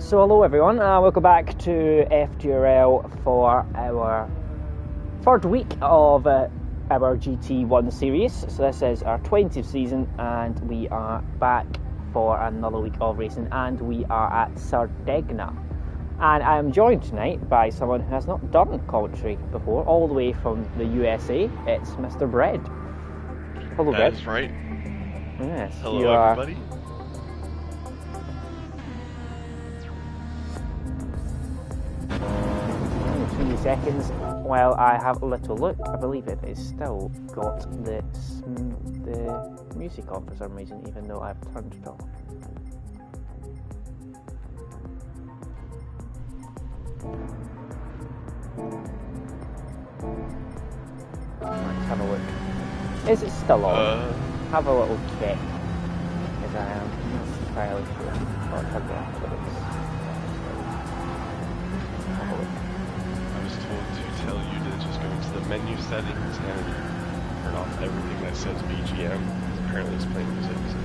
So hello everyone, welcome back to FTRL for our third week of our GT1 series. So this is our 20th season and we are back for another week of racing, and we are at Sardegna. And I am joined tonight by someone who has not done commentary before, all the way from the USA. It's Mr. Bread. Hello, Bread. That's right. Yes. Hello, everybody. 20 seconds while I have a little look. I believe it is still got the music on for some reason, even though I've turned it off. Let's have a look. Is it still on? Have a little check, because I am not entirely sure. Oh, it's turned off, but it's... Have a look. I was told to tell you to just go into the menu settings and turn off everything that says BGM. Apparently it's playing music. So.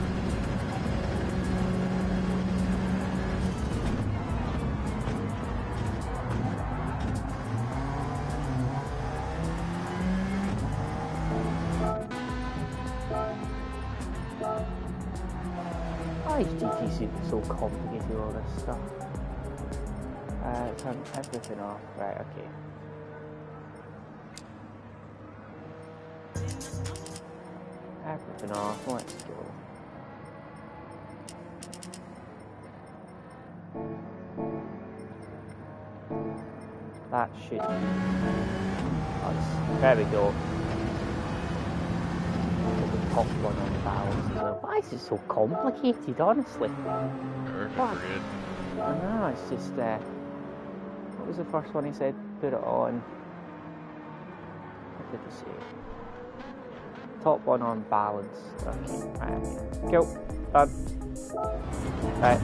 Why is GT so complicated, all this stuff? Turn everything off. Right, okay. Everything off, let's go. That should be us. There we go. The top one on the balance as well. Why is it so complicated, honestly? Perfect. I know, it's just what was the first one he said? Put it on. What did he say? Top one on balance. Okay, right. Cool. Done. Right.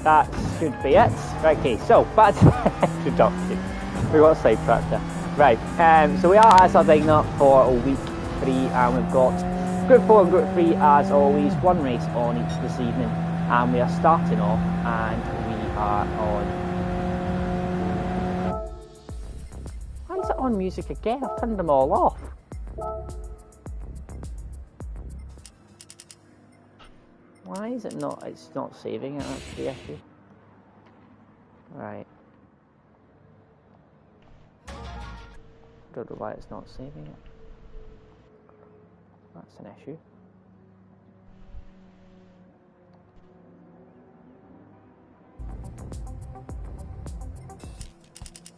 That should be it. Okay, so back to the introduction. We got sidetracked there. Right. So we are at Sardegna for week 3, and we've got Group 4 and Group 3 as always. One race on each this evening, and we are starting off, and we are on. Why is it on music again? I've turned them all off. Why is it not? It's not saving it. That's the issue. Right. Don't know why it's not saving it. That's an issue.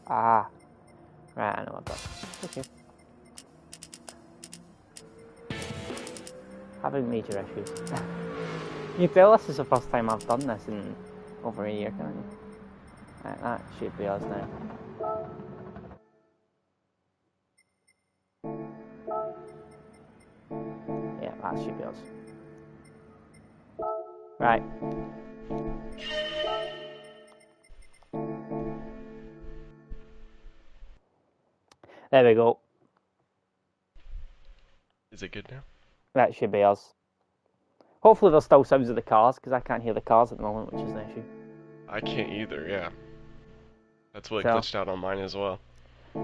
Ah. Right, I know what I've got. Okay. Having major issues. You can tell this is the first time I've done this in over a year, can't you? Right, that should be us now. Yeah, that should be us. Right. There we go. Is it good now? That should be us. Hopefully there's still sounds of the cars, because I can't hear the cars at the moment, which is an issue. I can't either, yeah. That's what glitched out on mine as well.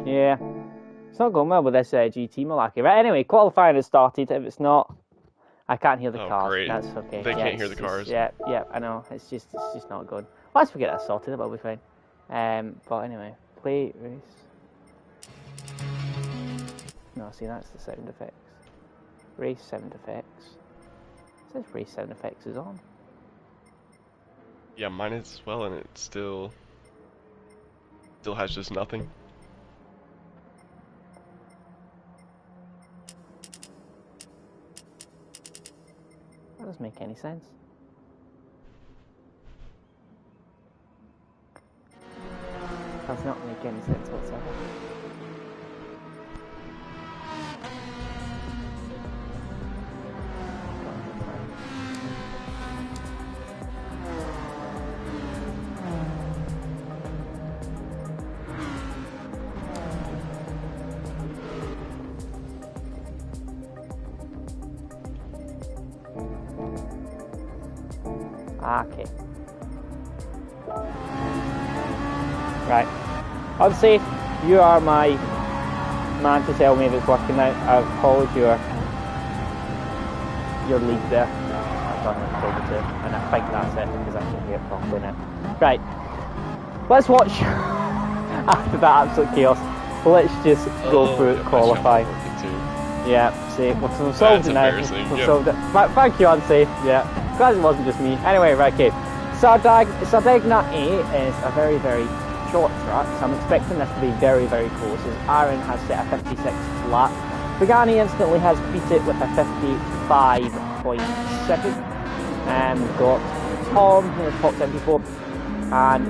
Yeah. It's not going well with this GT malarkey. Right, anyway, qualifying has started. If it's not, I can't hear the cars. Great. That's okay. They can't hear the cars. Yeah, I know. It's just not good. Once we get that sorted, it'll be fine. But anyway, play race. No, see, that's the sound effects. Race sound effects. It says race sound effects is on. Yeah, mine is as well, and it still has just nothing. That doesn't make any sense. Does not make any sense whatsoever. Okay. Right. Unsafe, you are my man to tell me if it's working out. I've followed your lead there. I've done it over to, and I think that's it because I can hear it properly now. Right. Let's watch after that absolute chaos. Let's just go through qualifying. Yeah, see, we've solved it now. We've solved it. Thank you, Unsafe. Yeah, glad it wasn't just me. Anyway, right, okay. Sardegna A is a very, very short track, so I'm expecting this to be very, very close. As Aaron has set a 56 lap. Pagani instantly has beat it with a 55.7. We've got Tom, who has top 74, and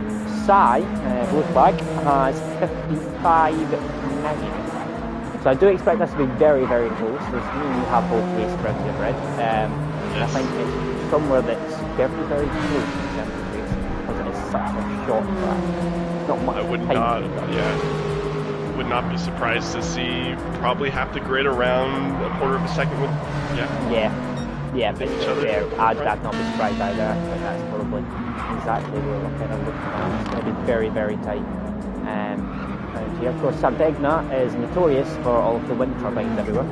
Sai, blue flag, has 55.9. So I do expect this to be very, very close. There's you have both races around here, Fred. Yes. I think it's somewhere that's very, very close in terms of racing because it is such a short track. Not much. I would not, would not be surprised to see probably half the grid around a quarter of a second with, but I'd not be surprised either. I think that's probably exactly where we're kind of looking at. It's going to be very, very tight. And here, of course, Sardegna is notorious for all of the wind turbines everywhere.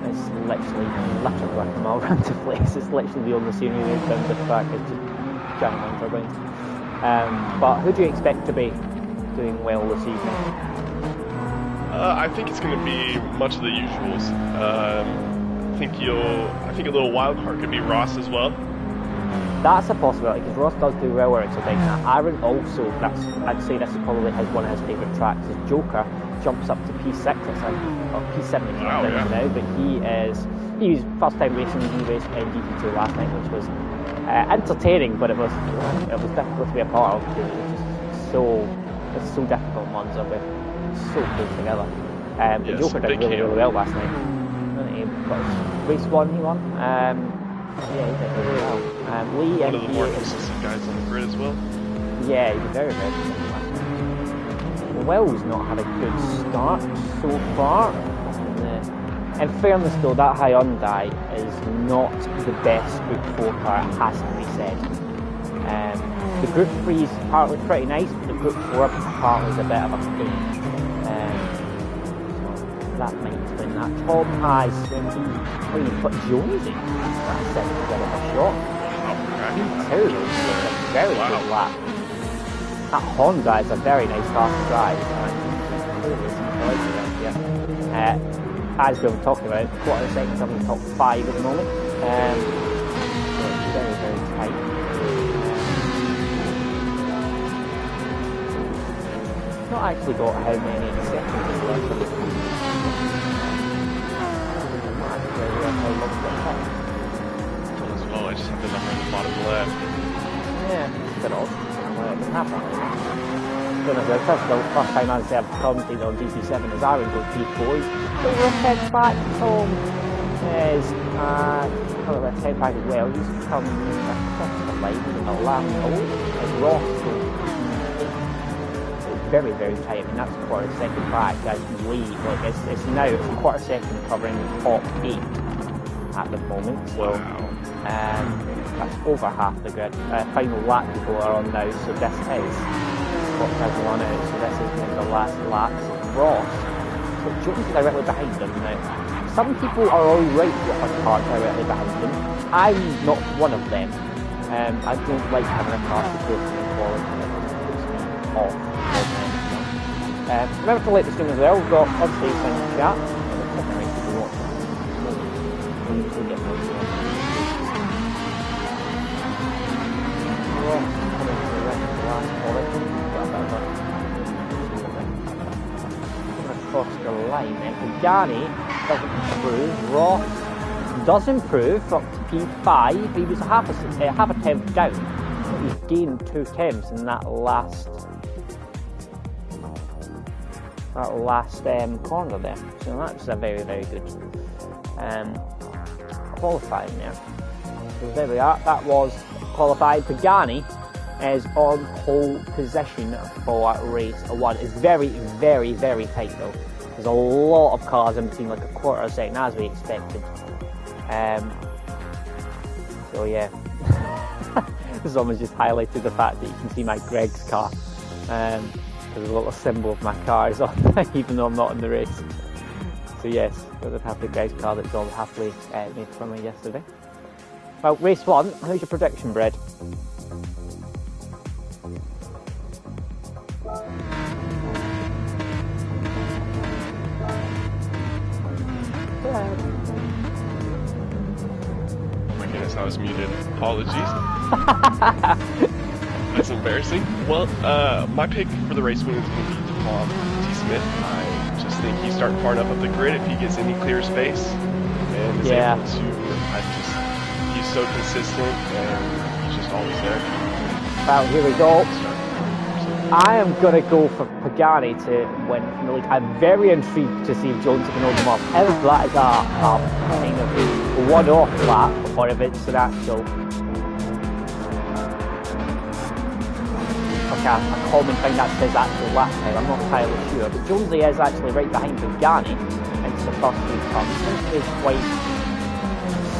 It's literally working all around the place. It's literally the only scenery in terms of track is just giant wind turbines. But who do you expect to be doing well this evening? I think it's going to be much of the usuals. I think a little wild card could be Ross as well. That's a possibility because Ross does do well where it's a big. Aaron also, I'd say this is probably one of his favourite tracks. His Joker jumps up to P6, or P7 now, but he was first time racing. He raced in GT2 last night, which was entertaining, but it was difficult to be a part of because it's so difficult. Monza with so close together. The Joker did really well last night. Race 1 he won. Yeah, he did really well. Lee one of the more consistent guys on the grid as well. Yeah, he was very, very consistent last night. Will's not had a good start so far. In fairness though, that Hyundai is not the best Group 4 car, it has to be said. The Group 3 is partly pretty nice, but the Group 4 partly is a bit of a pain. That might explain that. Tom has put Jonesy. That's a bit of a shot. P2 is a very good lap. That Honda is a very nice car to drive. As we were talking about, quarter of a second on the top 5 at the moment. So it's very, very tight. Not actually got how many seconds left. As well, I just have the number at the bottom left. Yeah, it's a bit odd. It doesn't happen. First time I've commented on GT7 is Aaron goes P4. He's head back. Tom is head back as well. He's come across the line in the last Ross goes very, very tight. I mean, that's a quarter second back as we lead. It's now a quarter second covering the top 8 at the moment. So that's over half the grid. Final lap people are on now, so this is what has won out. So this is kind of the last lap. So Ross, so Jones is directly behind them now. Some people are alright with a car directly behind them. I'm not one of them. I don't like having a car so close to me forward. Off. Remember to like the stream as well. We've got obviously in the chat. Across the line, and Pagani doesn't improve. Ross does improve up to P5. He was half a tenth down, but he's gained 2 tenths in that last corner there. So that's a very, very good qualifying there. So there we are. That was qualified. Pagani is on pole position for race 1. It's very, very, very tight though. There's a lot of cars in between, like a quarter of a second as we expected. So yeah, this almost just highlighted the fact that you can see my Greg's car There's a little symbol of my car is on, even though I'm not in the race. So yes, I would have the guy's car that Dom happily made for me yesterday. Well, race 1, how's your prediction, Brad? Oh my goodness, I was muted. Apologies. That's embarrassing. Well, my pick for the race win is going to be Tom T. Smith. I just think he's starting far enough up the grid if he gets any clear space and is able to. He's so consistent and he's just always there. Well, here we go. I am going to go for Pagani to win from the league. I'm very intrigued to see if Jonesy can hold him off. If that is a kind of a one-off lap, or if it's an actual a common thing that's his actual lap time. I'm not entirely sure, but Jonesy is actually right behind Pagani into the first few turns. He's quite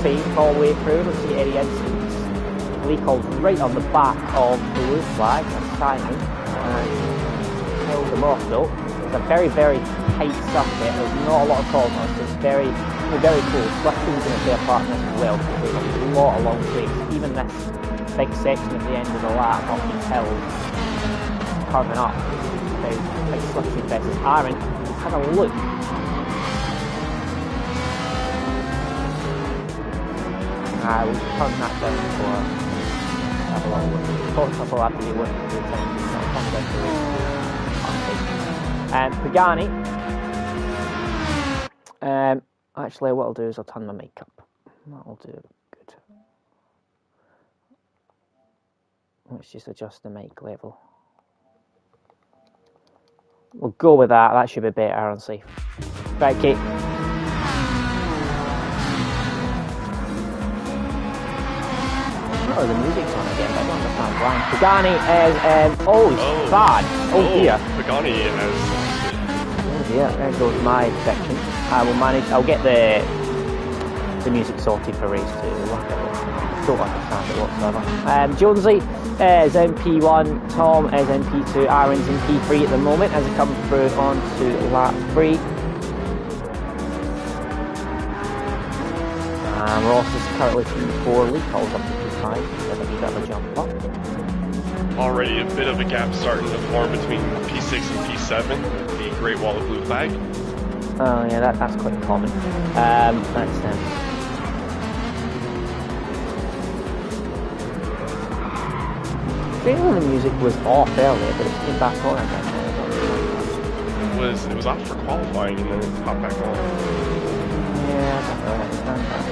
safe all the way through. Don't see any incidents. Leacold's right on the back of the blue flag. That's Simon. Held them off though. It's a very, very tight circuit. There's not a lot of corners. It's very, very close. Swift's going to play a part in this as well. There's a lot of long straights. Even this big section at the end of the lap up these hills, curving up. There's big slippery faces. Aaron, have a look. We'll turn that down for have a little look. Possible after they win. Pagani. Actually, what I'll do is I'll turn my mic up. That'll do good. Let's just adjust the mic level. We'll go with that. That should be better and safe. Right, Kate. Oh, the music's on again, but I don't understand why. Pagani is, he's bad. Oh dear. Pagani has... Oh dear, there goes my section. I'll get the music sorted for race 2. Don't understand it whatsoever. Jonesy is in P1, Tom is in P2, Aaron's in P3 at the moment as he comes through onto lap 3. Ross is currently P4, Leacold's up to P5, so a bit of a jump up. Already a bit of a gap starting to form between P6 and P7, the Great Wall of Blue flag. Oh yeah, that's quite common. That's the music was off earlier, but it came back on again. It was off for qualifying and then it popped back on. Yeah, I don't really understand that.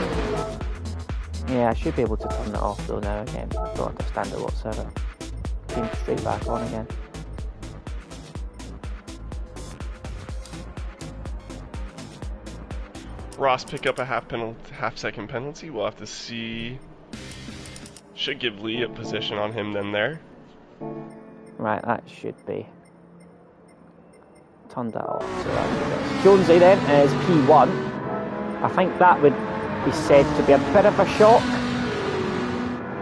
Yeah, I should be able to turn it off though now again. I don't understand it whatsoever. Came straight back on again. Ross pick up a half-second penalty. We'll have to see. Should give Lee a position on him then there. Right, that should be. Turned that off. So that's Jonesy then is P1. I think that would be said to be a bit of a shock.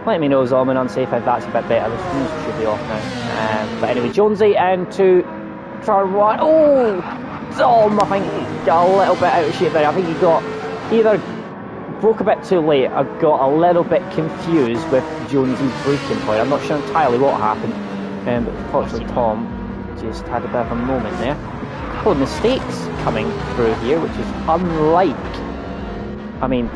Let me know, Zolman, unsafe if that's a bit better. The music should be off now. But anyway, Jonesy into turn 1. Oh! Dom, I think he got a little bit out of shape there. I think he got either broke a bit too late or got a little bit confused with Jonesy's braking point. I'm not sure entirely what happened. But unfortunately, Tom just had a bit of a moment there. A couple of mistakes coming through here, which is unlike. I mean,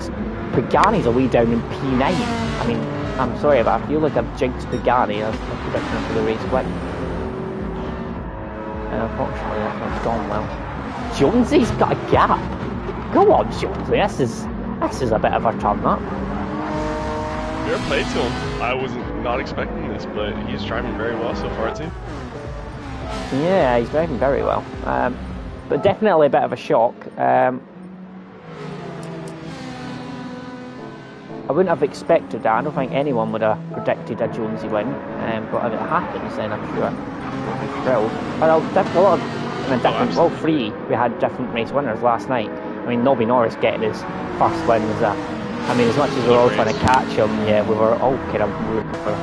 Pagani's a way down in P9. I mean, I'm sorry, but I feel like I've jinxed Pagani. That's my prediction for the race win. And unfortunately, that's not gone well. Jonesy's got a gap. Go on, Jonesy. This is a bit of a turn up. Fair play to him. I was not expecting this, but he's driving very well so far too. Yeah, he's driving very well. But definitely a bit of a shock. I wouldn't have expected that. I don't think anyone would have predicted a Jonesy win. But if it happens, then I'm sure I'll be thrilled. But all three, we had different race winners last night. I mean, Nobby Norris getting his first win was as much as we were all trying to catch him, yeah, we were all kind of rooting for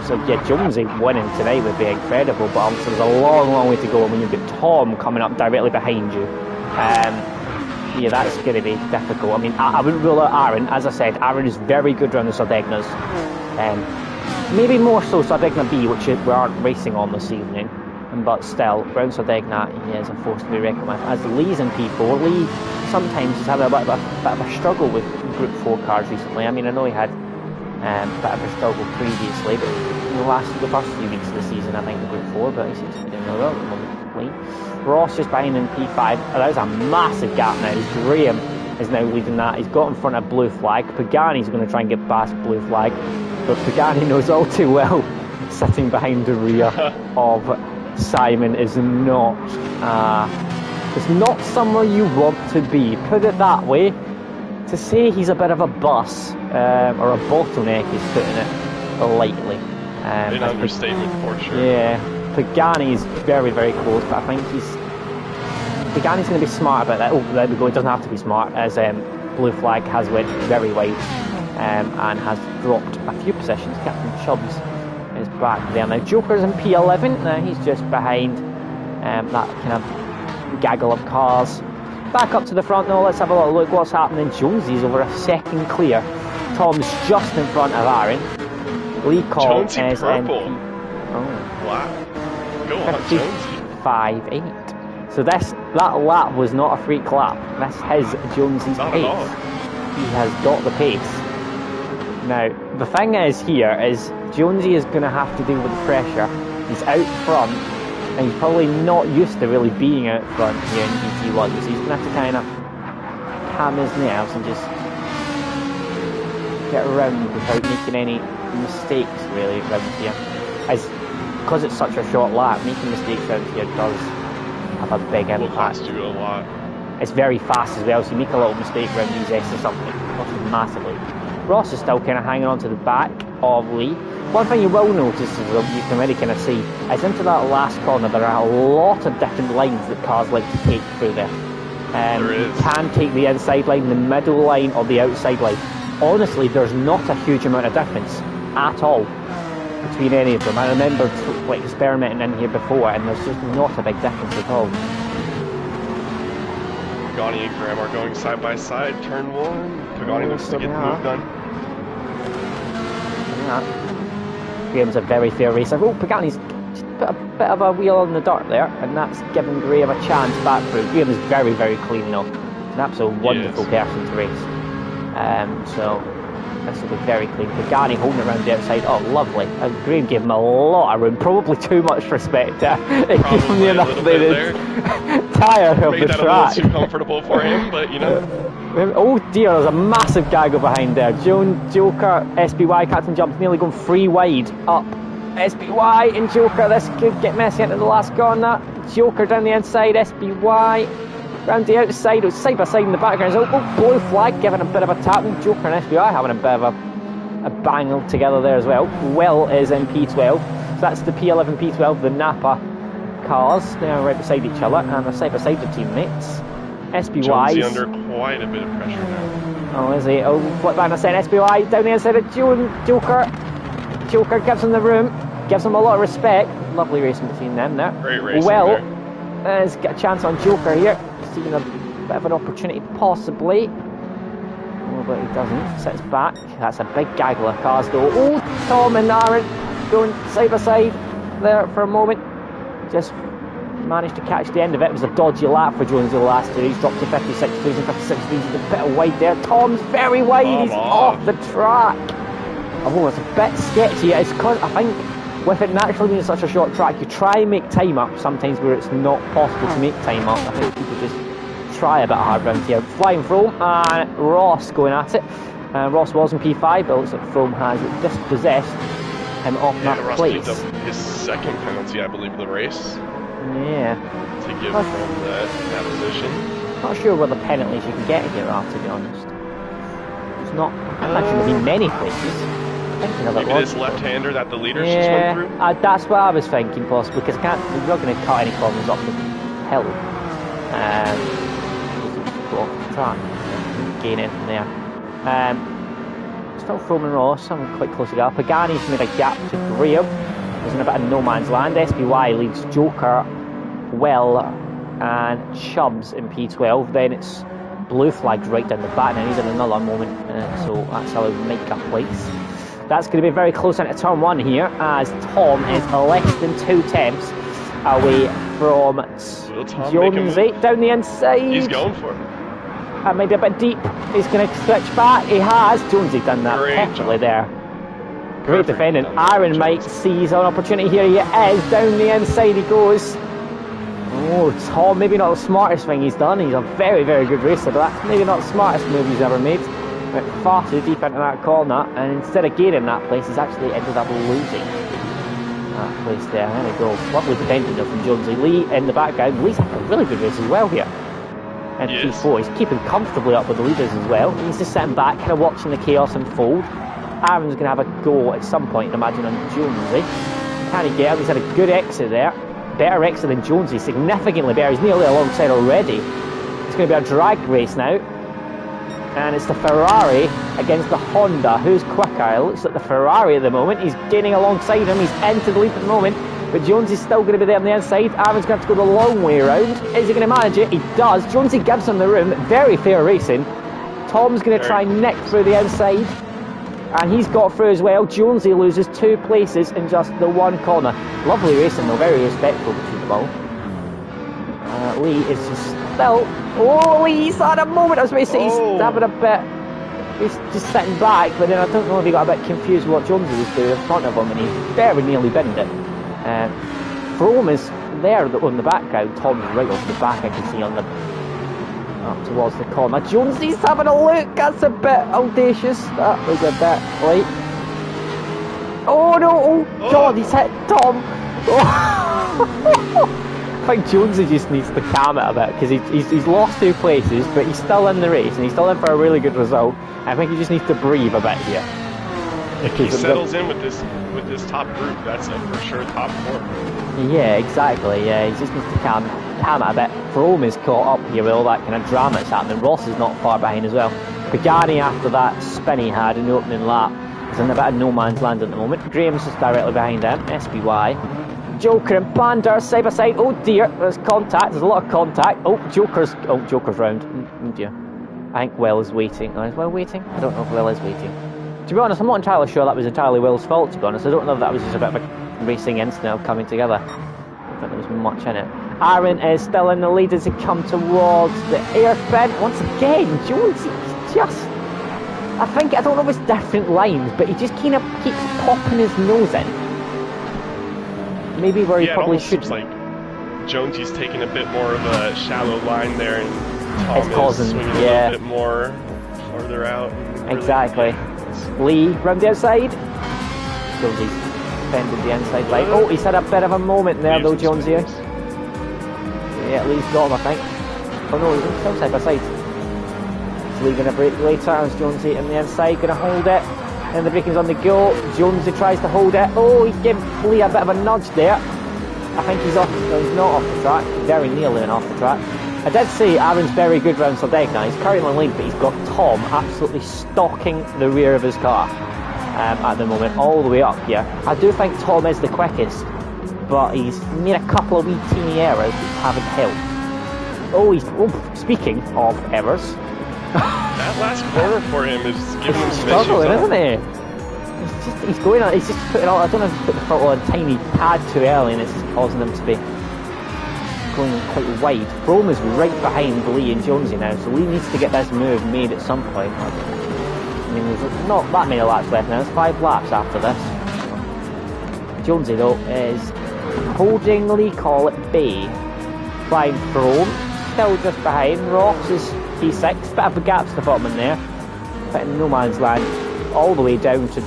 So yeah, Jonesy winning tonight would be incredible, but obviously there's a long way to go when you've got Tom coming up directly behind you. Yeah, that's going to be difficult. I mean, I wouldn't rule out Aaron. As I said, Aaron is very good around the Sardegnas. Maybe more so Sardegna B, which we aren't racing on this evening. But still, around Sardegna, he is a force to be reckoned with. As Lee's in P4, Lee sometimes has had a bit of a struggle with Group 4 cars recently. I mean, I know he had a bit of a struggle previously, but the first few weeks of the season, I think, the Group 4, but he seems to be doing really well at the moment, Lee. Ross just behind in P5. That is a massive gap now. Graham is now leading that. He's got in front of Blue Flag. Pagani's going to try and get past Blue Flag, but Pagani knows all too well sitting behind the rear of Simon is not it's not somewhere you want to be. Put it that way. To say he's a bit of a bus or a bottleneck is putting it lightly. An understatement for sure. Yeah, Pagani's very close, but I think Pagani's going to be smart about that. Oh, there we go. It doesn't have to be smart, as Blue Flag has went very wide and has dropped a few positions. Captain Chubbs is back there now. Joker's in P11. Now he's just behind that kind of gaggle of cars. Back up to the front now. Let's have a little look what's happening. Jonesy's over a second clear. Tom's just in front of Aaron. Lee Call is purple. in Wow. Go on, Jonesy. 5.8. So that lap was not a freak lap. This is Jonesy's not pace. At all. He has got the pace. Now, the thing is here is Jonesy is going to have to deal with the pressure. He's out front, and he's probably not used to really being out front here in GT1, so he's going to have to kind of calm his nerves and just get around without making any mistakes really around here. Because it's such a short lap, making mistakes around here does have a big impact. Will cost you a lot. It's very fast as well, so you make a little mistake around these S or something, costs you massively. Ross is still kind of hanging on to the back of Lee. One thing you will notice is that you can really kind of see is into that last corner there are a lot of different lines that cars like to take through there. There is. You can take the inside line, the middle line or the outside line. Honestly, there's not a huge amount of difference at all between any of them. I remember like experimenting in here before and there's just not a big difference at all. Pagani and Graham are going side by side. Turn 1. Pagani looks to get the move done. Graham's a very fair racer. Oh, Pagani's just put a bit of a wheel in the dirt there, and that's given Graham a chance back through. Graham is very clean though. He's an absolute wonderful person to race. So this will be very clean. Pagani holding around the outside. Oh, lovely. Graham gave him a lot of room, probably too much respect. It gave him the enough there. Tired of Made the that track. a little too comfortable for him, but you know. Oh dear, there's a massive gaggle behind there. Joker, SBY, Captain Jumps nearly going 3 wide up. SBY and Joker, this could get messy into the last corner. Joker down the inside, SBY round the outside, it's side by side in the background. Oh, Blue Flag giving a bit of a tap. Joker and SBY having a bit of a bang together there as well. Will is in P12, so that's the P11, P12, the Napa cars. They're right beside each other and they're side by side their teammates. SBY Jonesy under quite a bit of pressure now. Oh, is he? Oh, flip back in a second. SBY down the inside of Joker. Joker gives him the room, gives him a lot of respect. Lovely racing between them there. Great racing has got a chance on Joker here. Seeing a bit of an opportunity, possibly. Oh, but he doesn't. Sits back. That's a big gaggle of cars though. Oh, Tom and Aaron going side by side there for a moment. Just managed to catch the end of it. It was a dodgy lap for Jones the last two. He's dropped to 56 degrees and 56 degrees. He's a bit wide there. Tom's very wide. He's off the track. Oh, it's a bit sketchy. It's because I think with it naturally being such a short track, you try and make time up sometimes where it's not possible to make time up. I think people just try a bit hard round here. Flying Frome and Ross going at it. Ross was in P5, but it looks like Frome has dispossessed him off that Ross place. picked up his second penalty, I believe, of the race. Yeah. To give Frome that position. Not sure where the penalties you can get here are, to be honest. It's not. I imagine there'll be many places. Maybe this left-hander that the leaders just went through? That's what I was thinking, possibly, because you're not going to cut any corners off the hill. Go off the track, gain it from there. still Froome and Ross. I'm quite close together. Pagani's made a gap to Graham. He's in a bit of no man's land. SPY leads Joker, Well, and Chubbs in P12. Then it's blue flags right down the back. Now he's in another moment, so that's how we make a place. That's going to be very close into turn 1 here, as Tom is less than 2 tenths away from Jonesy down the inside. He's going for it. Maybe a bit deep. He's going to switch back. He has. Jonesy done that perfectly there. Great defending. Aaron might seize an opportunity here. He is. Down the inside he goes. Oh, Tom, maybe not the smartest thing he's done. He's a very, very good racer, but that's maybe not the smartest move he's ever made. Went far too deep into that corner, and instead of gaining that place, he's actually ended up losing that place there. There we go. Lovely defending though from Jonesy. Lee in the background. Lee's having a really good race as well here. And P4, he's keeping comfortably up with the leaders as well. He's just sitting back, kind of watching the chaos unfold. Aaron's going to have a go at some point, imagine, on Jonesy. Can he get him? He's had a good exit there. Better exit than Jonesy, significantly better. He's nearly alongside already. It's going to be a drag race now. And it's the Ferrari against the Honda. Who's quicker? It looks like the Ferrari at the moment. He's gaining alongside him. He's into the lead at the moment. But Jones is still going to be there on the inside. Aaron's going to have to go the long way around. Is he going to manage it? He does. Jonesy gives him the room. Very fair racing. Tom's going to try and nick through the inside. And he's got through as well. Jonesy loses 2 places in just the 1 corner. Lovely racing though. Very respectful between them all. Lee is just still... Oh, Lee's had a moment. I was about to say he's having a bit... He's just sitting back. But then I don't know if he got a bit confused with what Jonesy was doing in front of him. And he very nearly binned it. Froome is there on the background. Tom's right off the back, I can see on the up towards the corner. Jonesy's having a look. That's a bit audacious. That was a bit late. Oh no! Oh God, he's hit Tom. Oh. I think Jonesy just needs to calm it a bit because he's lost 2 places, but he's still in the race and he's still in for a really good result. I think he just needs to breathe a bit here. If he settles in with this top group, that's a for sure top 4. Yeah, exactly. Yeah, he just needs to calm it a bit. Froome is caught up here with all that kind of drama that's happening. Ross is not far behind as well. Pagani, after that spin he had in the opening lap, is in a bit of no man's land at the moment. Graham's just directly behind him. SPY. Joker and Bander side by side. Oh dear, there's contact. There's a lot of contact. Joker's round. Oh dear. I think Will is waiting. Is Will waiting? I don't know if Will is waiting. To be honest, I'm not entirely sure that was entirely Will's fault, to be honest. I don't know if that was just a bit of a racing incident coming together. I don't think there was much in it. Aaron is still in the lead as he come towards the airfin. Once again, Jones, just... I don't know if it's different lines, but he just kind of keeps popping his nose in. Maybe where he probably should. Seems like Jonesy's taking a bit more of a shallow line there, and Tom is swinging a little bit more further out. Exactly. Lee round the outside. Jonesy's defended the inside line. Oh, he's had a bit of a moment there though, Jonesy. Yeah, Lee's got him, I think. Oh no, he's still side by side. He's leaving a break later as Jonesy in the inside, going to hold it. And the breaking's on the go. Jonesy tries to hold it. Oh, he gave Lee a bit of a nudge there. I think he's off. No, he's not off the track. Very nearly off the track. I did say Aaron's very good round Sardegna. He's currently in lead, but he's got Tom absolutely stalking the rear of his car at the moment, all the way up here. I do think Tom is the quickest, but he's made a couple of wee teeny errors which haven't helped. Speaking of errors, that last corner for him is giving him some struggling, issues, isn't he? He's going on. He's just putting all. I don't know if he's put the throttle on a tiny tad too early, and it's just causing him to be going quite wide. Froome is right behind Lee and Jonesy now, so Lee needs to get this move made at some point. I mean, there's not that many laps left now. There's 5 laps after this. Jonesy though is holding Lee Call at bay. Flying Froome still just behind. Ross is P6. Bit of a gap to the bottom in there. Bit in no man's land, all the way down to.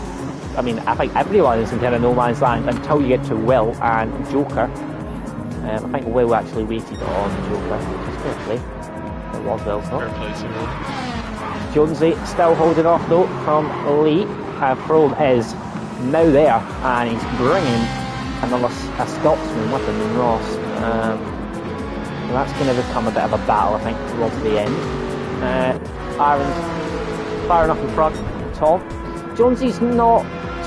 I mean, I think everyone is in kind of no man's land until you get to Will and Joker. I think Will actually waited on Joker, which is fair play. It was Will's not. Fair play to Will. Jonesy still holding off though from Lee. Froome is now there, and he's bringing a Scotsman with him in Ross. So that's going to become a bit of a battle, I think, towards the end. Aaron's firing up in front. Tom Jonesy's not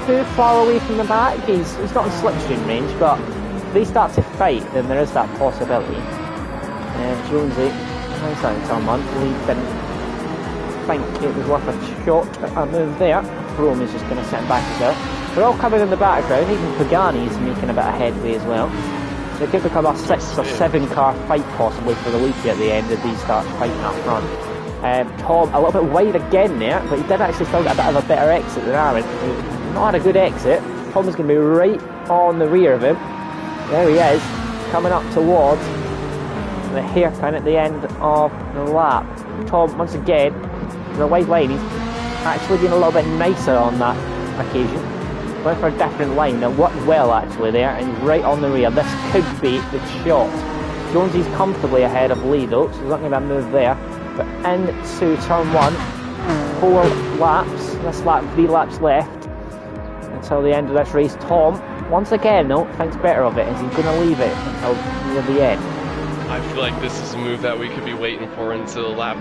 too far away from the back. He's not in slipstream range, but if they start to fight, then there is that possibility. Jonesy, nice out of turn 1. Lee didn't think it was worth a shot, a move there. Rome is just going to sit back as well. They're all coming in the background, even Pagani's making a bit of headway as well. So it could become a 6 or 7 car fight possibly for the lead at the end if these start fighting up front. Tom a little bit wide again there, but he did actually still get a bit of a better exit than Aaron. He's not had a good exit. Tom is going to be right on the rear of him. There he is, coming up towards the hairpin at the end of the lap. Tom, once again, the wide line, he's actually being a little bit nicer on that occasion. Went for a different line, it worked well actually there, and he's right on the rear. This could be the shot. Jonesy's comfortably ahead of Lee though, so there's not going to be a move there. But into turn 1, 4 laps, this lap, 3 laps left until the end of this race. Tom, once again though, thinks better of it. Is he going to leave it until near the end? I feel like this is a move that we could be waiting for until lap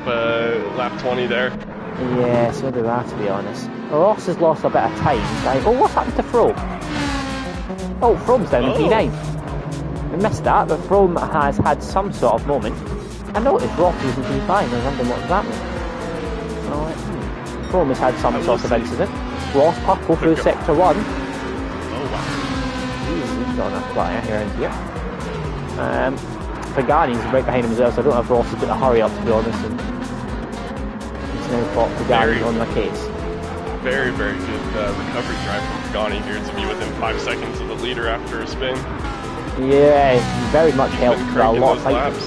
20 there. Yeah, so do I, to be honest. Ross has lost a bit of time. Oh, what's happened to Froome? Oh, Froome's down in P9. We missed that, but Froome has had some sort of moment. I noticed Ross was in P5, I was wondering what was happening. Froome has had some sort of incident. Ross purple through sector 1. Oh wow. He's got enough flyer here and here. Pagani's right behind him as well, so I don't know if Ross is going to hurry up, to be honest. And he's now got Pagani on the case. Very, very good recovery drive from Pagani here to be within 5 seconds of the leader after a spin. Yeah, very much helped with a lot of fighting. Laps.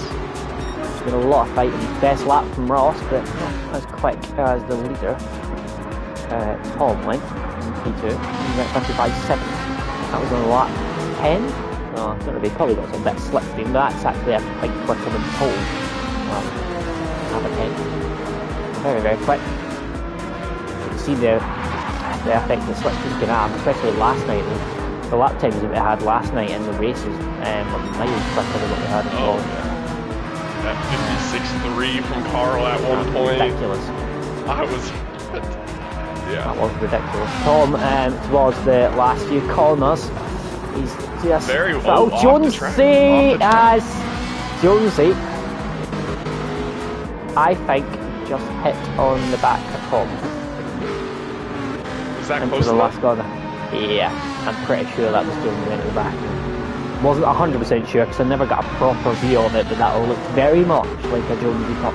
There's been a lot of fighting. Best lap from Ross, but not as quick as the leader. Tom went in P2. He went 55.7. That was on lap 10. No, I don't know, they probably got some bit slipstream, but that's actually a big quicker than pole. Well, half a 10. Very, very quick. You can see the effect the slipstream can have, especially last night. The lap times that we had last night in the races were miles quicker than what we had before. That 56.3 from Carl at one point. Ridiculous. Yeah. That was ridiculous. Tom, towards the last few corners, he's just... Jonesy as... Jonesy, I think, just hit on the back of Tom. Was that into close the enough? last corner. Yeah, I'm pretty sure that was Jonesy into the back. Wasn't 100% sure because I never got a proper view of it, but that will look very much like a Jonesy top.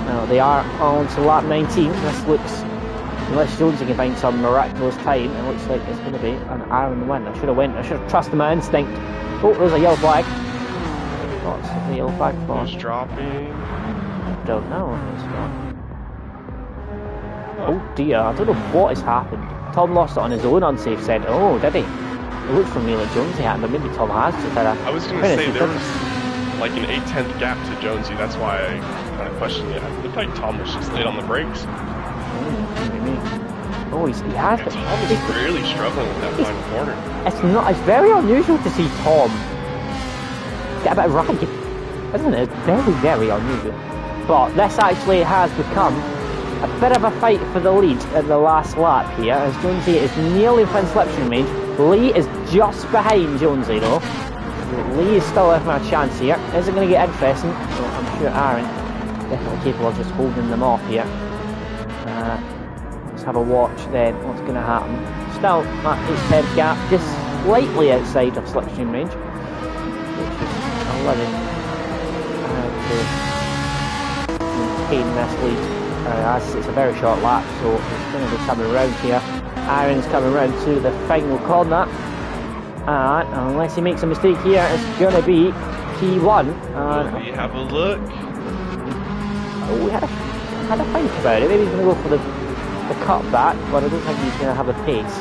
Now they are on to lap 19. This looks, unless Jonesy can find some miraculous time, it looks like it's going to be an Aaron win. I should have trusted my instinct. Oh, there's a yellow flag. What's the yellow flag for? Who's dropping? I don't know. Oh dear, I don't know what has happened. Tom lost it on his own unsafe centre. Oh, did he? It looks for me like Jonesy had, but maybe Tom has just had a... I was going to say there was like an 8/10 gap to Jonesy. That's why I kind of questioned it. It looked like Tom was just late on the brakes. Oh, he has. Tom is really struggling with that final corner. It's very unusual to see Tom get a bit ragged, isn't it? It's very, very unusual. But this actually has become a bit of a fight for the lead at the last lap here, as Jonesy is nearly within slipstream range. Lee is just behind Jonesy though. Lee is still left with a chance here. Is it going to get interesting? Well, I'm sure Aaron definitely capable of just holding them off here. Let's have a watch then what's going to happen. Still that 8/10 gap, just slightly outside of slipstream range, which is 11 to maintain this lead. As it's a very short lap, so it's going to be coming around here. Aaron's coming round to the final corner, and unless he makes a mistake here, it's going to be P1. Will we have a look? Oh, we had a think about it. Maybe he's going to go for the cutback, but I don't think he's going to have the pace.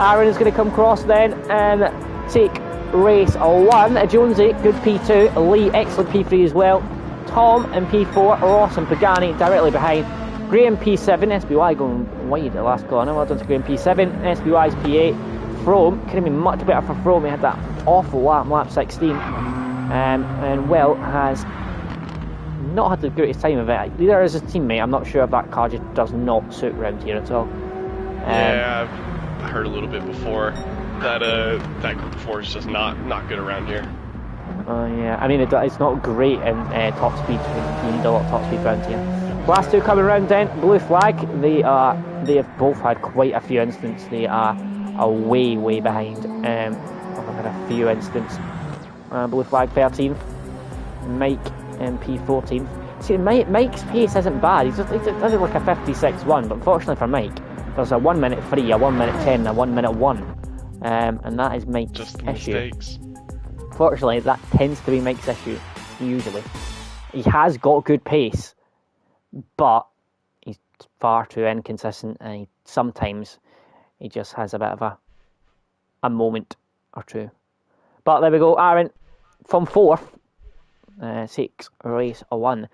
Aaron is going to come across then and take race 1. Jonesy, good P2. Lee, excellent P3 as well. Tom in P4, Ross and Pagani directly behind. Graham P7, SBY going wide at the last corner. Well done to Graham P7. SBY's P8. Froome, could have been much better for Froome. He had that awful lap 16. And Will has not had the greatest time of it. Either as a teammate, I'm not sure if that car just does not suit around here at all. Yeah, I've heard a little bit before that that Group 4 is just not good around here. Yeah, I mean it's not great in top speed. You need a lot of top speed around here. Last two coming round then, blue flag. They have both had quite a few incidents. They are way behind. I've had a few incidents. Blue flag 13th, Mike MP 14th. See, Mike's pace isn't bad. He does like a 56.1, but unfortunately for Mike, there's a 1 minute 3, a 1 minute 10, a 1 minute 1, and that is Mike's just issue. Mistakes. Fortunately, that tends to be Mike's issue. Usually, he has got good pace, but he's far too inconsistent, and sometimes he just has a bit of a moment or two. But there we go, Aaron from 4th, 6 race 1. There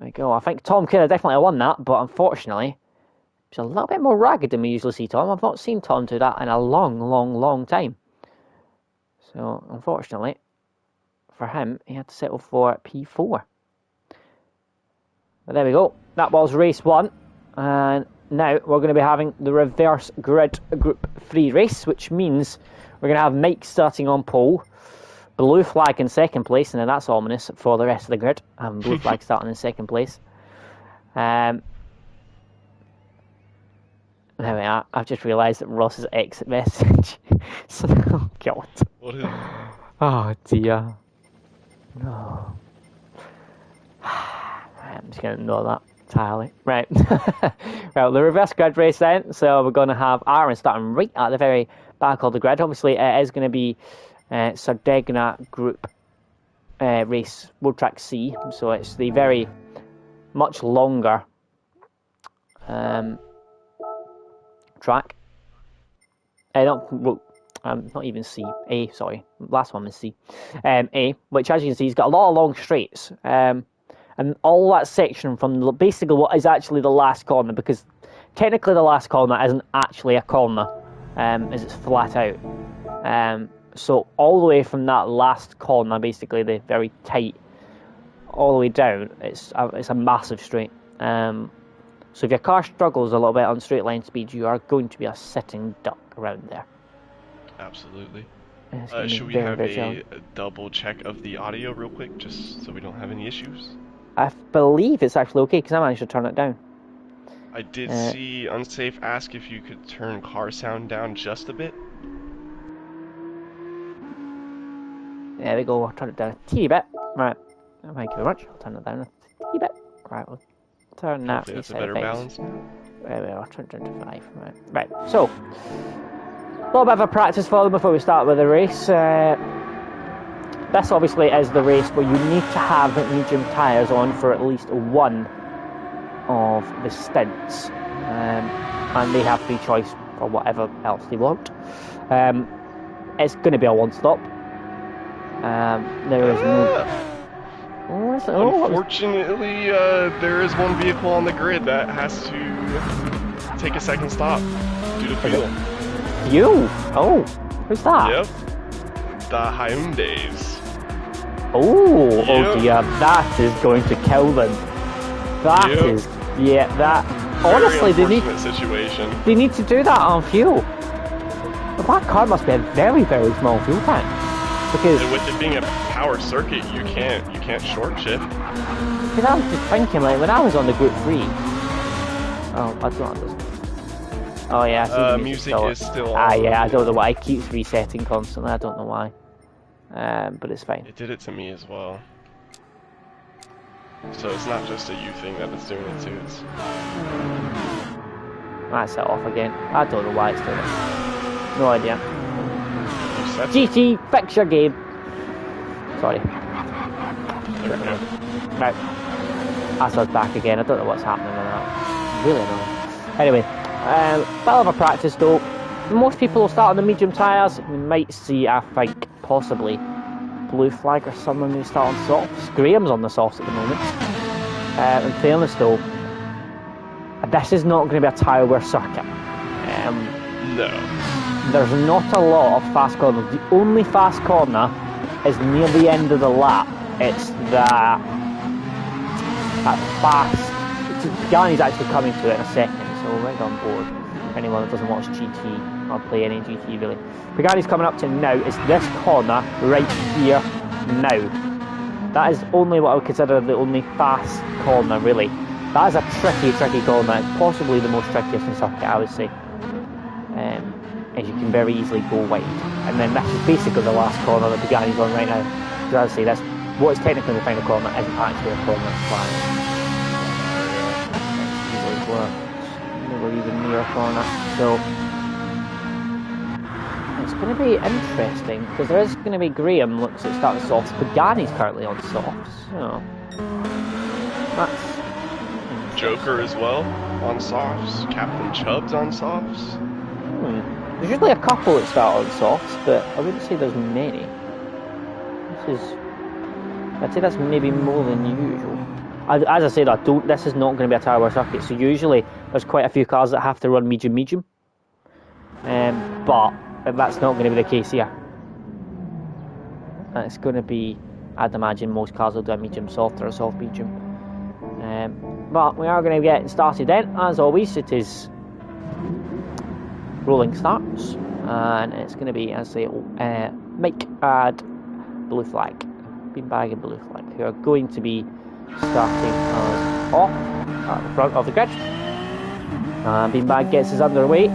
we go. I think Tom could have definitely won that, but unfortunately, he's a little bit more ragged than we usually see Tom. I've not seen Tom do that in a long time. So, unfortunately, for him, he had to settle for P4. But there we go. That was race 1. And now we're going to be having the reverse grid Group 3 race, which means we're going to have Mike starting on pole, blue flag in second place, and then that's ominous for the rest of the grid. Having blue flag starting in second place. There we are. I've just realised that Ross's exit message. Oh, God. What is it? Oh, dear. No. I'm just going to ignore that entirely. Right. Well, the reverse grid race then. So we're going to have Aaron starting right at the very back of the grid. Obviously, it is going to be Sardegna Group race, World Track C. So it's the very much longer track. Not even C. A, sorry. Last one was C. A, which as you can see, has got a lot of long straights. And all that section from basically what is actually the last corner, because technically the last corner isn't actually a corner, as it's flat out. So all the way from that last corner, basically the very tight, all the way down, it's a massive straight. So if your car struggles a little bit on straight line speed, you are going to be a sitting duck around there. Absolutely. Should we have a double check of the audio real quick, just so we don't have any issues? I believe it's actually okay, because I managed to turn it down. I did see Unsafe ask if you could turn car sound down just a bit. There we go, I'll turn it down a teeny bit. Right, thank you very much. I'll turn it down a teeny bit. Right, we'll turn that. Hopefully that's a better balance now. There we are, I'll turn it down to 5. Right, so a little bit of a practice for them before we start with the race. This obviously is the race where you need to have medium tyres on for at least one of the stints, and they have free choice for whatever else they want. It's going to be a one-stop. There is no... Unfortunately, there is one vehicle on the grid that has to take a second stop due to fuel. You? Oh, who's that? Yep. The Hyundais. Oh, yep. Oh dear, that is going to kill them. That is, yeah, that. Honestly, they need to do that on fuel. But that car must be a very small fuel tank. Because and with it being a power circuit, you can't short shift. Because I was just thinking, like when I was on the Group 3. Oh, that's not this. Oh yeah, I see music is still on. on. Yeah, I don't know why it keeps resetting constantly. I don't know why. But it's fine. It did it to me as well. So it's not just a you thing that it's doing it to. It's... That's it off again. I don't know why it's doing it. No idea. GT, fix your game. Sorry. Right. That's us back again. I don't know what's happening with that. Really annoying. Anyway, bit of a practice though. Most people will start on the medium tyres. We might see, I think, possibly blue flag or someone who start on softs. Graham's on the softs at the moment. In fairness though, this is not going to be a tyre wear circuit. No. There's not a lot of fast corners. The only fast corner is near the end of the lap. It's the that fast. Pagani's actually coming to it in a second, so right on board. Anyone that doesn't watch GT or play any GT really. Pagani's coming up to now. It's this corner right here now. That is only what I would consider the only fast corner really. That is a tricky corner. It's possibly the most trickiest in circuit, I would say. As you can very easily go wide. And then this is basically the last corner that Pagani's on right now. Because as I say, that's what is technically the final corner isn't actually a corner, it's flying. Never even near a corner. So it's going to be interesting because there is going to be Graham looks at starting softs. Pagani's currently on softs. So that's Joker as well on softs. Captain Chubb's on softs. There's usually a couple that start on softs, but I wouldn't say there's many. I'd say that's maybe more than usual. As I said, this is not going to be a tire wear circuit, so usually there's quite a few cars that have to run medium. But that's not going to be the case here. It's going to be, I'd imagine most cars will do a medium soft or a soft medium. But we are going to get started then. As always, it is rolling starts, and it's going to be, as I say, Mike and Blue Flag, Beanbag and Blue Flag, who are going to be starting us off at the front of the grid. Beanbag gets us underway.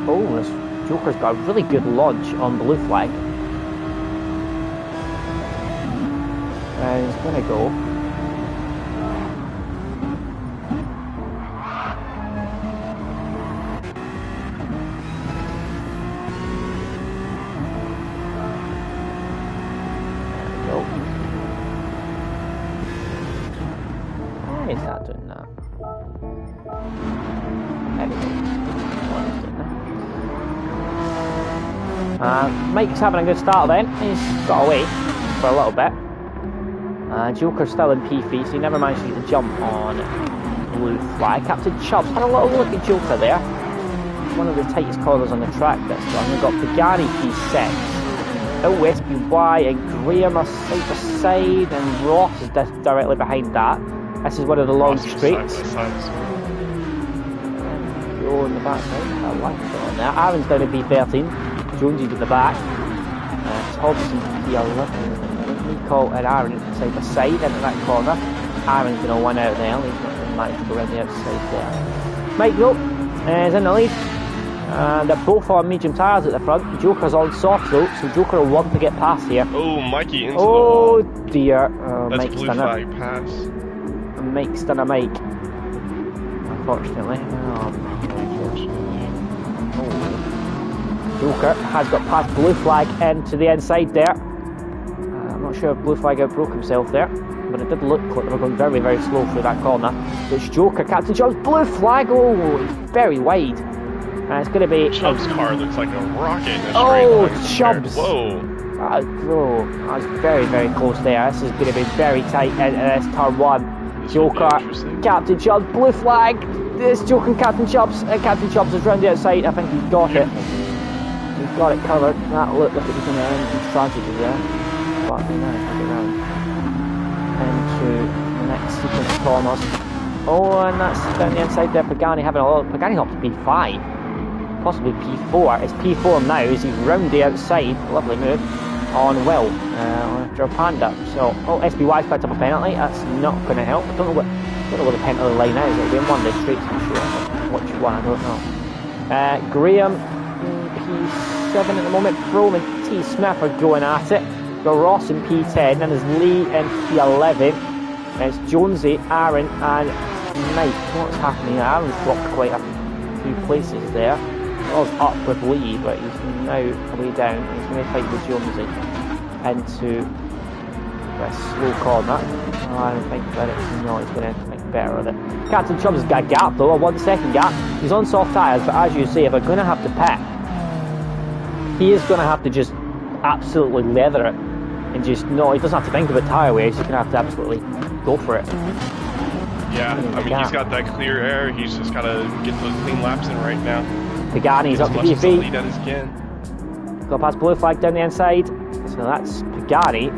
Oh, this Joker's got a really good launch on Blue Flag. And he's going to go. Why is that doing that? Mike's having a good start then. He's got away for a little bit. Joker's still in P3, so he never managed to get the jump on Blue Flag. Captain Chubbs had a little look at Joker there. One of the tightest corners on the track this one. We've got Pagani P6. SPY and Graham are side by side, and Ross is directly behind that. This is one of the long straights. Go on the back side. I like it on there. Aaron's down at P13. Jonesy's at the back. Hobson P11. Nicole and Aaron side by side into that corner. Aaron's going to win out there. He's not going to manage to go around the outside there. Mike though is in the lead. And they're both on medium tyres at the front. Joker's on soft though, so Joker will want to get past here. Oh, Mikey into the wall. Oh dear. That's Mike's Blue done Flag it. pass. Mike's done a Mike. Unfortunately. Joker has got past Blue Flag into the inside there. I'm not sure if Blue Flag outbroke himself there, but it did look like they were going very, very slow through that corner. It's Joker, Captain Chubbs, Blue Flag. Oh, it's very wide. It's going to be... Chubbs' car looks like a rocket in a straight line. Chubbs! Whoa! That's very, very close there. This is going to be very tight into this turn one. Joker, Captain Chubbs, Blue Flag. This Joker, Captain Chubbs. Captain Chubbs is round the outside. I think he's got it. He's got it covered. That looked like it was going to end in tragedy there. But he managed to get round into the next sequence of corners. Oh, and that's down the inside there. Pagani having a look. Pagani's up to P5. Possibly P4. It's P4 now as he's round the outside. Lovely move on Will after a Panda. So, SPY's picked up a penalty. That's not going to help. I don't know what the penalty line is. It'll be in one of the straights, I'm sure. Which one, I don't know. Graham P7 at the moment. Frome and T Smith are going at it. Got Ross in P10, and there's Lee in P11. It's Jonesy, Aaron, and Knight. What's happening? Aaron's dropped quite a few places there. Was up with Lee, but he's now way down. He's going to fight with Jonesy into a slow corner. I don't think that he's going to make better of it. Captain Chubbs has got a gap though, a 1 second gap. He's on soft tyres, but as you say, if they're going to have to pit, he is going to have to just absolutely leather it and just he doesn't have to think about tyre wear. He's just going to have to absolutely go for it. Yeah, I mean, he's got that clear air. He's just got to get those clean laps in right now. Pagani's up to P3. Got past Blue Flag down the inside. So that's Pagani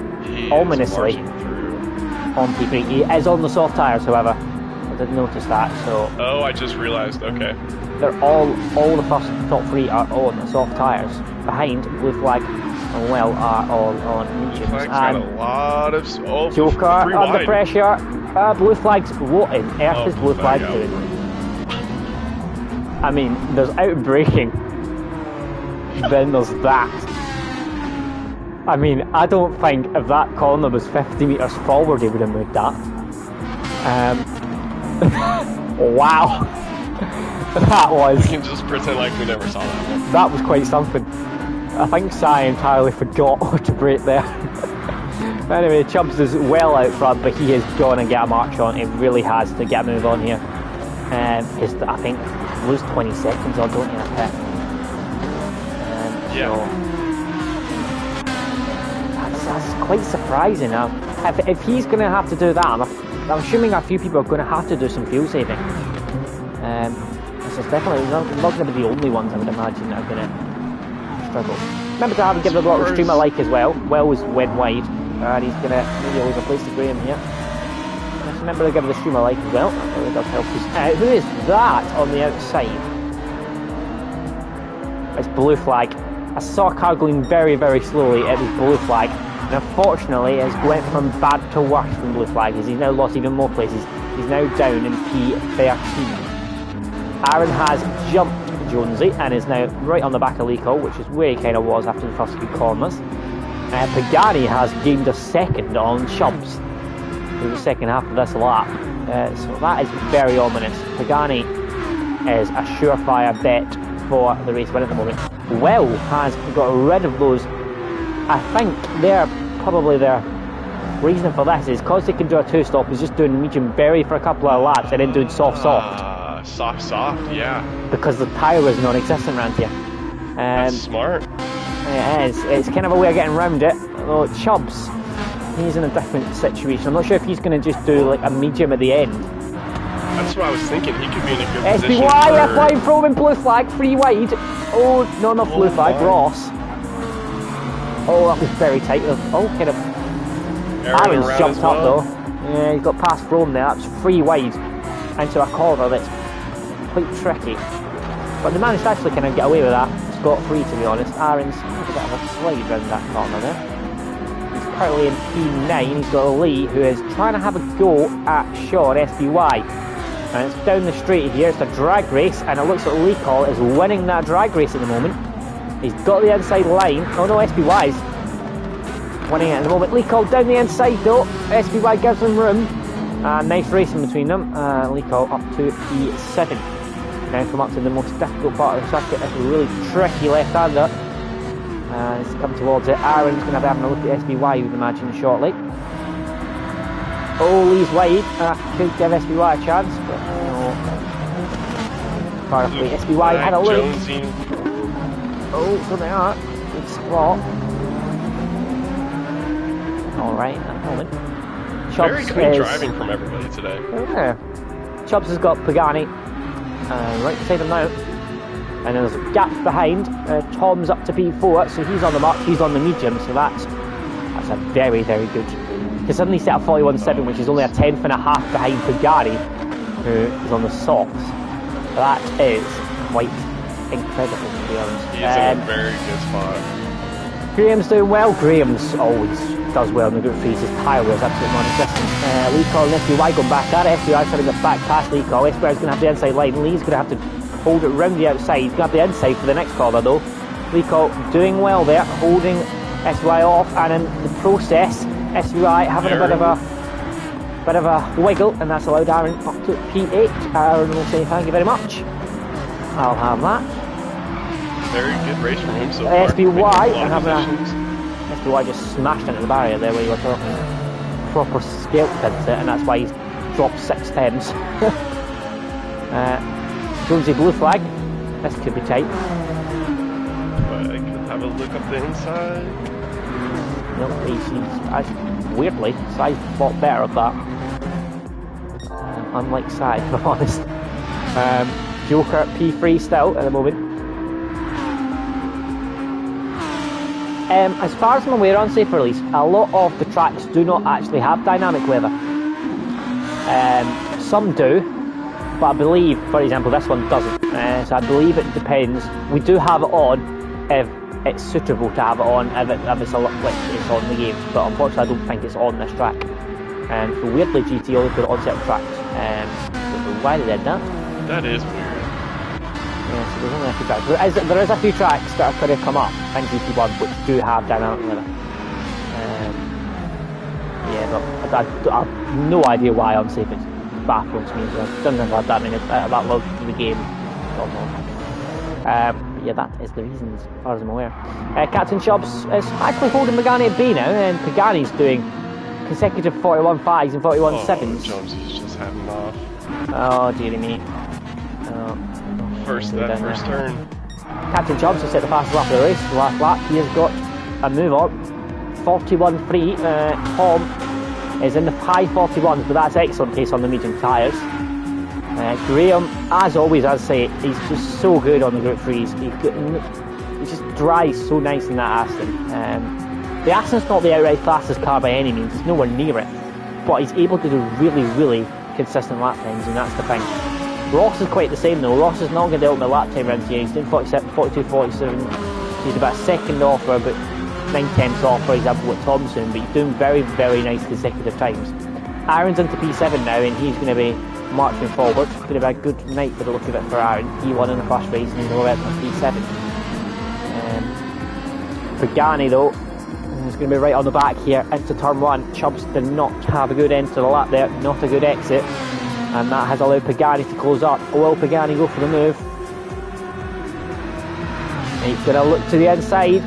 ominously on P3. He is on the soft tyres, however. I did notice that, so... Oh, I just realized, okay. They're all the first top 3 are on the soft tyres. Behind, Blue Flag and Well are all on mediums. Blue Flag's got a lot of... Oh, Joker under pressure. Blue Flag's what on earth is Blue Flag doing? I mean, there's outbraking. Then there's that. I mean, I don't think if that corner was 50 metres forward, he would have moved that. Wow. That was... We can just pretend like we never saw that one. That was quite something. I think Sai entirely forgot to brake there. Anyway, Chubbs is well out front, but he has got to get a march on. He really has to get a move on here. Because I think you lose 20 seconds on, don't you, in a pit? Yeah. So that's quite surprising. If he's going to have to do that, I'm assuming a few people are going to have to do some fuel saving. This is definitely not going to be the only ones, I would imagine, that are going to struggle. Remember to give the little stream a like as well. Wells went wide, and he's going to maybe lose a place to Graham here. Just remember to give the stream a like as well. That really does help us out. Who is that on the outside? It's Blue Flag. I saw a car going very, very slowly. It was Blue Flag. And unfortunately, it's went from bad to worse from Blue Flag, as he's now lost even more places. He's now down in P13. Aaron has jumped Jonesy and is now right on the back of Lico, which is where he kind of was after the first few corners. Pagani has gained a second on Chubbs through the second half of this lap. So that is very ominous. Pagani is a surefire bet for the race win at the moment. Well has got rid of those. I think they're probably their reason for this is because they can do a 2-stop, is just doing medium berry for a couple of laps and then doing soft. Soft, yeah. Because the tyre is non-existent around here. That's smart. It is. It's kind of a way of getting around it. Although Chubbs, he's in a different situation. I'm not sure if he's going to just do like a medium at the end. That's what I was thinking. He could be in a good position. SBY, F1 from Blue Flag, 3 wide. Oh, not enough Blue Flag. Ross. Oh, that was very tight. Oh, kind of. Aaron's jumped up though. Yeah, he's got past Rome there. That's 3 wide into a corner that's quite tricky. But they managed to actually kind of get away with that. Scott free, to be honest. Aaron's a bit of a slide round that corner there. He's currently in P9. He's got Lee, who is trying to have a go at Sean SBY. And it's down the straight here. It's a drag race, and it looks like Lee Call is winning that drag race at the moment. He's got the inside line. Oh no, SBY's winning it at the moment. Lee Call down the inside though. SBY gives him room. Nice racing between them. Lee Call up to P7. Now come up to the most difficult part of the circuit. It's a really tricky left-hander. He's come towards it. Aaron's going to be having a look at SBY, you would imagine, shortly. Oh, Lee's wide. Could give SBY a chance, but no. Far away. SBY had a look. Oh, so they are. Good spot. Alright, at the moment. Chubbs very clean driving from everybody today. Yeah. Chubbs has got Pagani right beside him now. And then there's gaps behind. Tom's up to P4, so he's on the mark, he's on the medium, so that's a very, very good. Because suddenly set at 41.7, which is only a 10th and a half behind Pagani, who is on the softs. That is quite incredible, to be honest. He's in a very good spot. Graham's doing well. Graham's always does well in the group freeze. His tyre was absolutely non-existent. Lee Call and SBY going back at it. SBY trying to get back past Lee Call. SBY's going to have the inside line. Lee's going to have to hold it round the outside. He's going to have the inside for the next corner though. Lee Call doing well there, holding SBY off, and in the process, SBY having a bit of a wiggle, and that's allowed Aaron up to P8. Aaron will say thank you very much. I'll have that. Very good race from him so far. SBY just smashed into the barrier there where you were talking. Proper scalp into it, and that's why he's dropped 6 times. Jonesy Blue Flag. This could be tight. But I could have a look up the inside. No, weirdly, Sai's fought better of that. Unlike Sai, if I'm honest. Joker P3 still at the moment. as far as I'm aware on safe release, a lot of the tracks do not actually have dynamic weather. Some do, but I believe, for example, this one doesn't. So I believe it depends. We do have it on if it's suitable to have it on, if it's on the game, but unfortunately I don't think it's on this track. So weirdly GT only put it on certain tracks. Don't know why they did that. That is weird. Yeah, so there's only a few tracks. There is a few tracks that are going to come up in GT1 which do have dynamic weather. Yeah, but I have no idea why Unsafe is baffling to me. I've done that that long to the game. Don't know. But yeah, that is the reason as far as I'm aware. Captain Chubbs is actually holding Pagani at bay now, and Pagani's doing consecutive 41.5s and 41.7s. Chubbs is just having off. Oh, dearie me. First turn. Captain Chubbs has set the fastest lap of the race. The last lap, he has got a move on. 41.3. Tom is in the high 41s, but that's excellent pace on the medium tyres. Graham, as always, as I say, he's just so good on the Group 3s. He just drives so nice in that Aston. The Aston's not the outright fastest car by any means, it's nowhere near it, but he's able to do really, really consistent lap times, and that's the thing. Ross is quite the same though. Ross is not going to ultimate lap time around here. He's doing 47, 42, 47. He's about a second off, or about 9/10 off, for example, with Thompson, but he's doing very, very nice consecutive times. Aaron's into P7 now, and he's going to be marching forward. It's going to be a good night for the look of it for Aaron. He won in the first race, and he's going to go out to P7. Pagani though, is going to be right on the back here into turn 1. Chubbs did not have a good end to the lap there, not a good exit, and that has allowed Pagani to close up. Will Pagani go for the move? He's going to look to the inside,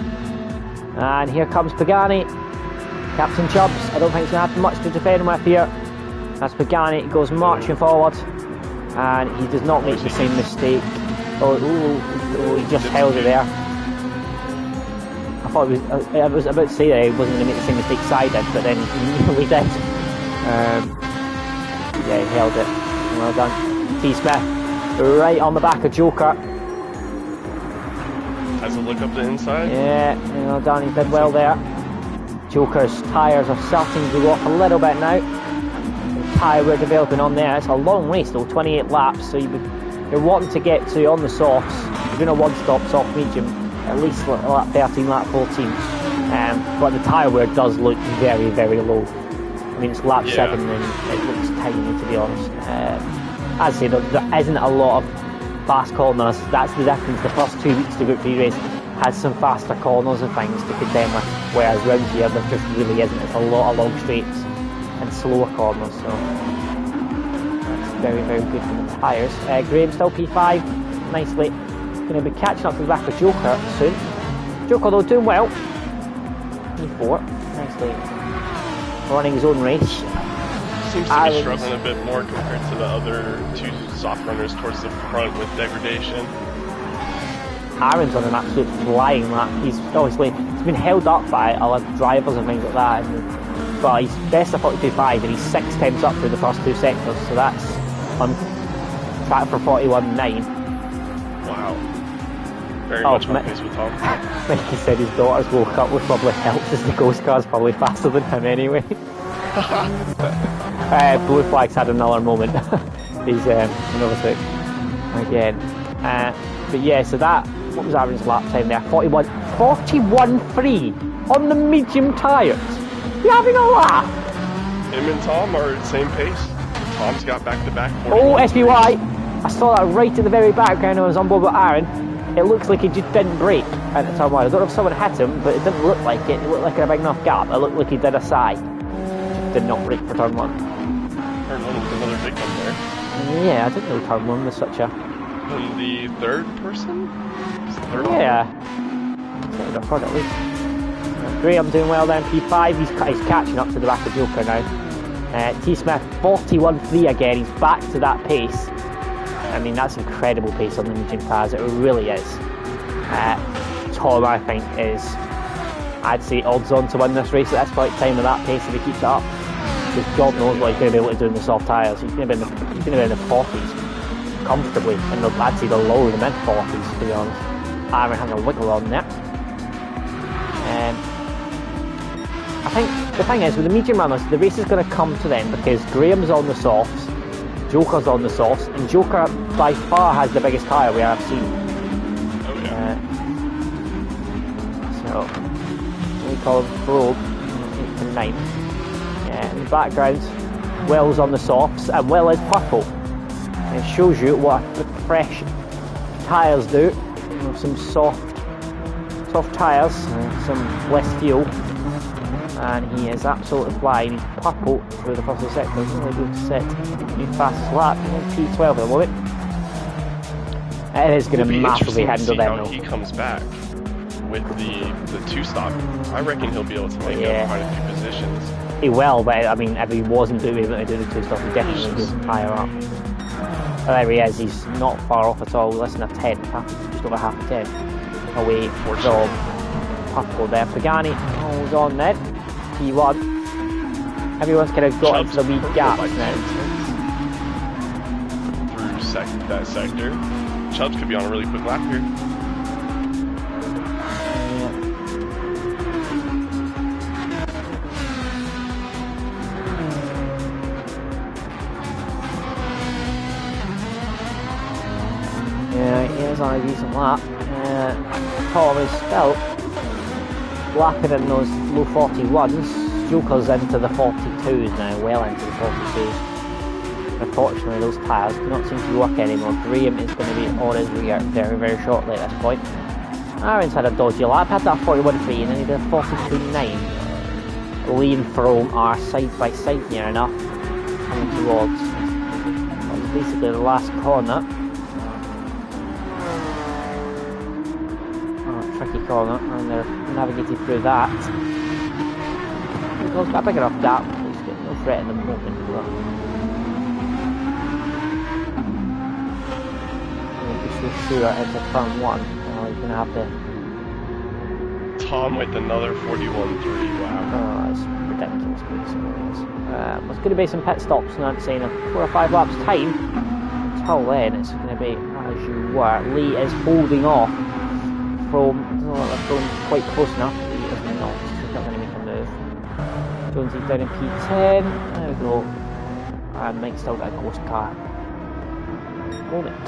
and here comes Pagani. Captain Chubbs, I don't think he's going to have much to defend with here. That's Pagani, he goes marching forward, and he does not make the same mistake. Oh, he just held it there. I was about to say that he wasn't going to make the same mistakes I did, but then he did. Yeah, he held it. Well done. T. Smith, right on the back of Joker. Has a look up the inside. Yeah, well done, he did well there. Joker's tyres are starting to go off a little bit now. The tyre we're developing on there, it's a long race though, 28 laps, so you're wanting to get to on the softs. You're doing a one-stop soft medium, at least lap 13, lap 14. But the tyre wear does look very, very low. I mean, it's lap 7 and it looks tiny, to be honest. As I say, there isn't a lot of fast corners. That's the difference. The first 2 weeks of the Group 3 race has some faster corners and things to contend with, whereas round here there just really isn't. It's a lot of long straights and slower corners, so that's very, very good for the tyres. Graham still P5, nicely. Going to be catching up to the back of Joker soon. Joker though doing well. P4, nicely running his own race. Seems to be struggling a bit more compared to the other 2 soft runners towards the front with degradation. Aaron's on an absolute flying lap. He's been held up by a lot of drivers and things like that, but he's best of 42.5 and he's 6 times up through the first 2 sectors, so that's on track for 41.9. Wow. Very much on pace with Tom. Mikey said his daughters woke up with probably helps as the ghost car's probably faster than him anyway. Blue Flag's had another moment. He's another 6 again. But yeah, so that, what was Aaron's lap time there? 41.3 on the medium tyres. You having a laugh? Him and Tom are at the same pace. Tom's got back-to-back. Oh, SBY! I saw that right at the very background when I was on board with Aaron. It looks like he just didn't brake at the turn 1. I don't know if someone hit him, but it didn't look like it. It looked like a big enough gap. It looked like he did a side. Just did not brake for turn 1. Turn 1 was another big one there. Yeah, I didn't know turn 1 was such a... And the third person? Yeah. I've heard at least. Graham doing well then, P5. He's catching up to the back of Joker now. T. Smith, 41.3 again. He's back to that pace. I mean, that's incredible pace on the medium tyres. It really is. Tom, I think, is, I'd say, odds on to win this race at this point in time with that pace if he keeps it up. Because God knows what he's going to be able to do in the soft tyres. He's going to be in the 40s comfortably, and I'd say the low, the mid 40s, to be honest. Aaron has a wiggle on there. I think the thing is, with the medium runners, the race is going to come to them because Graham's on the softs, Joker's on the softs, and Joker by far has the biggest tyre we have seen. Oh yeah. So we call him Probe, 8th and 9th. Yeah, in the background, Will's on the softs, and Will is purple. And it shows you what fresh tyres do. Some soft tyres, some less fuel, and he is absolutely flying. He's purple through the first sector. He's only able to set new fastest lap. P12 at the moment. It is going to massively hinder them. He comes back with the 2-stop. I reckon he'll be able to make up quite a few positions. He will, but I mean, if he wasn't able to do the 2-stop, he definitely would higher up. But there he is. He's not far off at all. Less than a 10, just over half a 10 away from purple there. Pagani holds on then. P1. Everyone's kind of got into the wee gaps now. Through that sector. Chubbs could be on a really quick lap here. Yeah, he is on a decent lap. Tom is still lapping in those low 41s. Joker's into the 42s now, well into the 42s. Unfortunately, those tyres do not seem to work anymore. Graham is going to be on his rear very, very shortly at this point. Aaron's had a dodgy lap, had that 41.3 and then he did a 42.9. Lee and Frome are side by side near enough, coming towards basically the last corner. Tricky corner, and they're navigating through that. He's got a big enough gap, he's got no threat at the moment. He's so sure into turn 1. He's going to have to. Tom with another 41.3, wow. Oh, that's ridiculous. It's going to be some pit stops, not saying a 4 or 5 laps time. Until then, it's going to be as you were. Lee is holding off. From quite close enough. He is not. He's not going to make a move. Jonesy's down in P10. There we go. And Mike's still got a ghost car. Moment.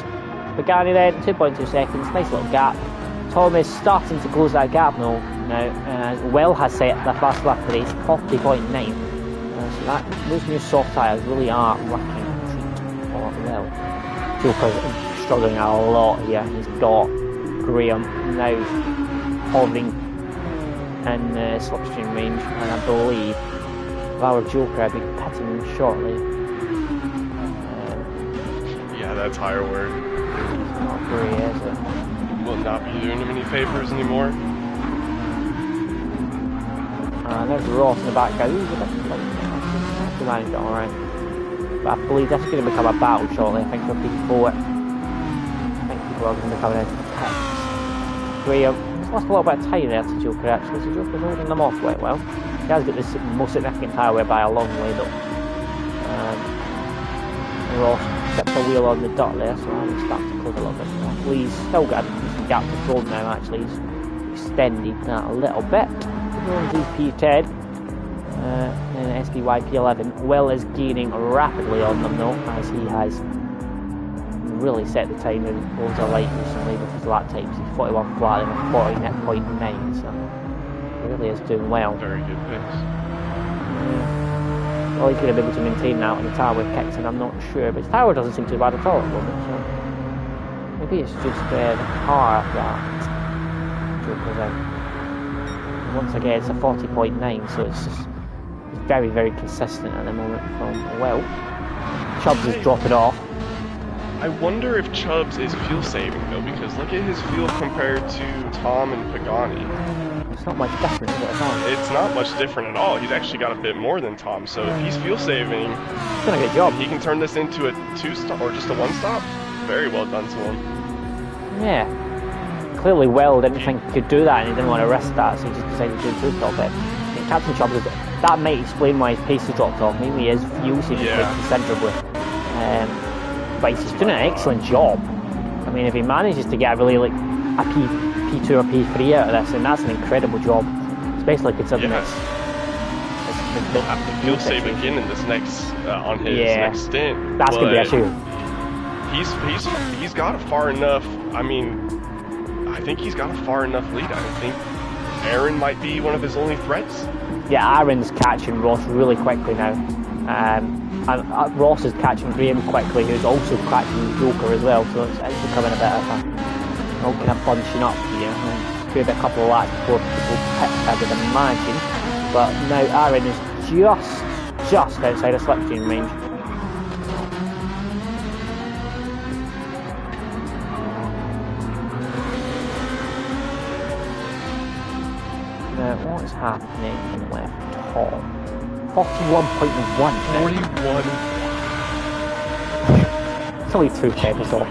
Pagani then, 2.2 seconds. Nice little gap. Tom is starting to close that gap now. Will has set the fast lap of the race, 40.9. So those new soft tyres really are working a treat for Will. Joker's struggling a lot here. He's got Graham now hovering in the slipstream range, and I believe if I were Joker I'd be pitting him shortly. Yeah, that tire work. Not great, is it? Will not be doing him any favors anymore. There's Ross in the background. He's a bit managed it alright. But I believe this is going to become a battle shortly, I think, for P4. I think people are going to be coming in. Graham, he's lost a little bit of time there to Joker actually, so Joker's holding them off quite well. He has got the most significant tyre wear by a long way though. Ross tipped a wheel on the dot there, so I'm starting to close a little bit. Lee's still got a decent gap to throw now actually, he's extended that a little bit. Jonesy's P10, and SDY P11. Will is gaining rapidly on them though, as he has really set the time in loads of light recently with his lap times. He's 41 flat and 40.9, so he really is doing well. Very good pace. Well, he's going to be able to maintain that on the tyre we've kicked in, I'm not sure, but his tyre doesn't seem too bad at all at the moment, so maybe it's just the car that Joker's in. And once again, it's a 40.9, so it's just very, very consistent at the moment from Will. Chubbs is dropping off. I wonder if Chubbs is fuel saving though, because look at his fuel compared to Tom and Pagani. It's not much different, is it, at all? It's not much different at all. He's actually got a bit more than Tom, so if he's fuel saving, he's done a good job. He can turn this into a 2-stop or just a 1-stop. Very well done to him. Yeah. Clearly Will didn't think he could do that and he didn't want to risk that, so he just decided to do a 2-stop it. Captain Chubbs, that might explain why his pace has dropped off. Maybe he is fuel saving considerably. But he's just doing an excellent job. I mean, if he manages to get a really a P2 or P3 out of this, then that's an incredible job. especially considering Yeah. it's He'll have to fuel save again in this next on his next stint. That's gonna be an issue. He's got a far enough. I mean, I think he's got a far enough lead. I think Aaron might be one of his only threats. Yeah, Aaron's catching Ross really quickly now. And Ross is catching Graham quickly, who's also catching Joker as well, so it's becoming a bit of a kind of bunching up here. Could be a couple of laps before people pit, I would imagine. But now Aaron is just outside of slipstream range. Now, what is happening in left top? 41.1. 41. It's only 2 tenths off.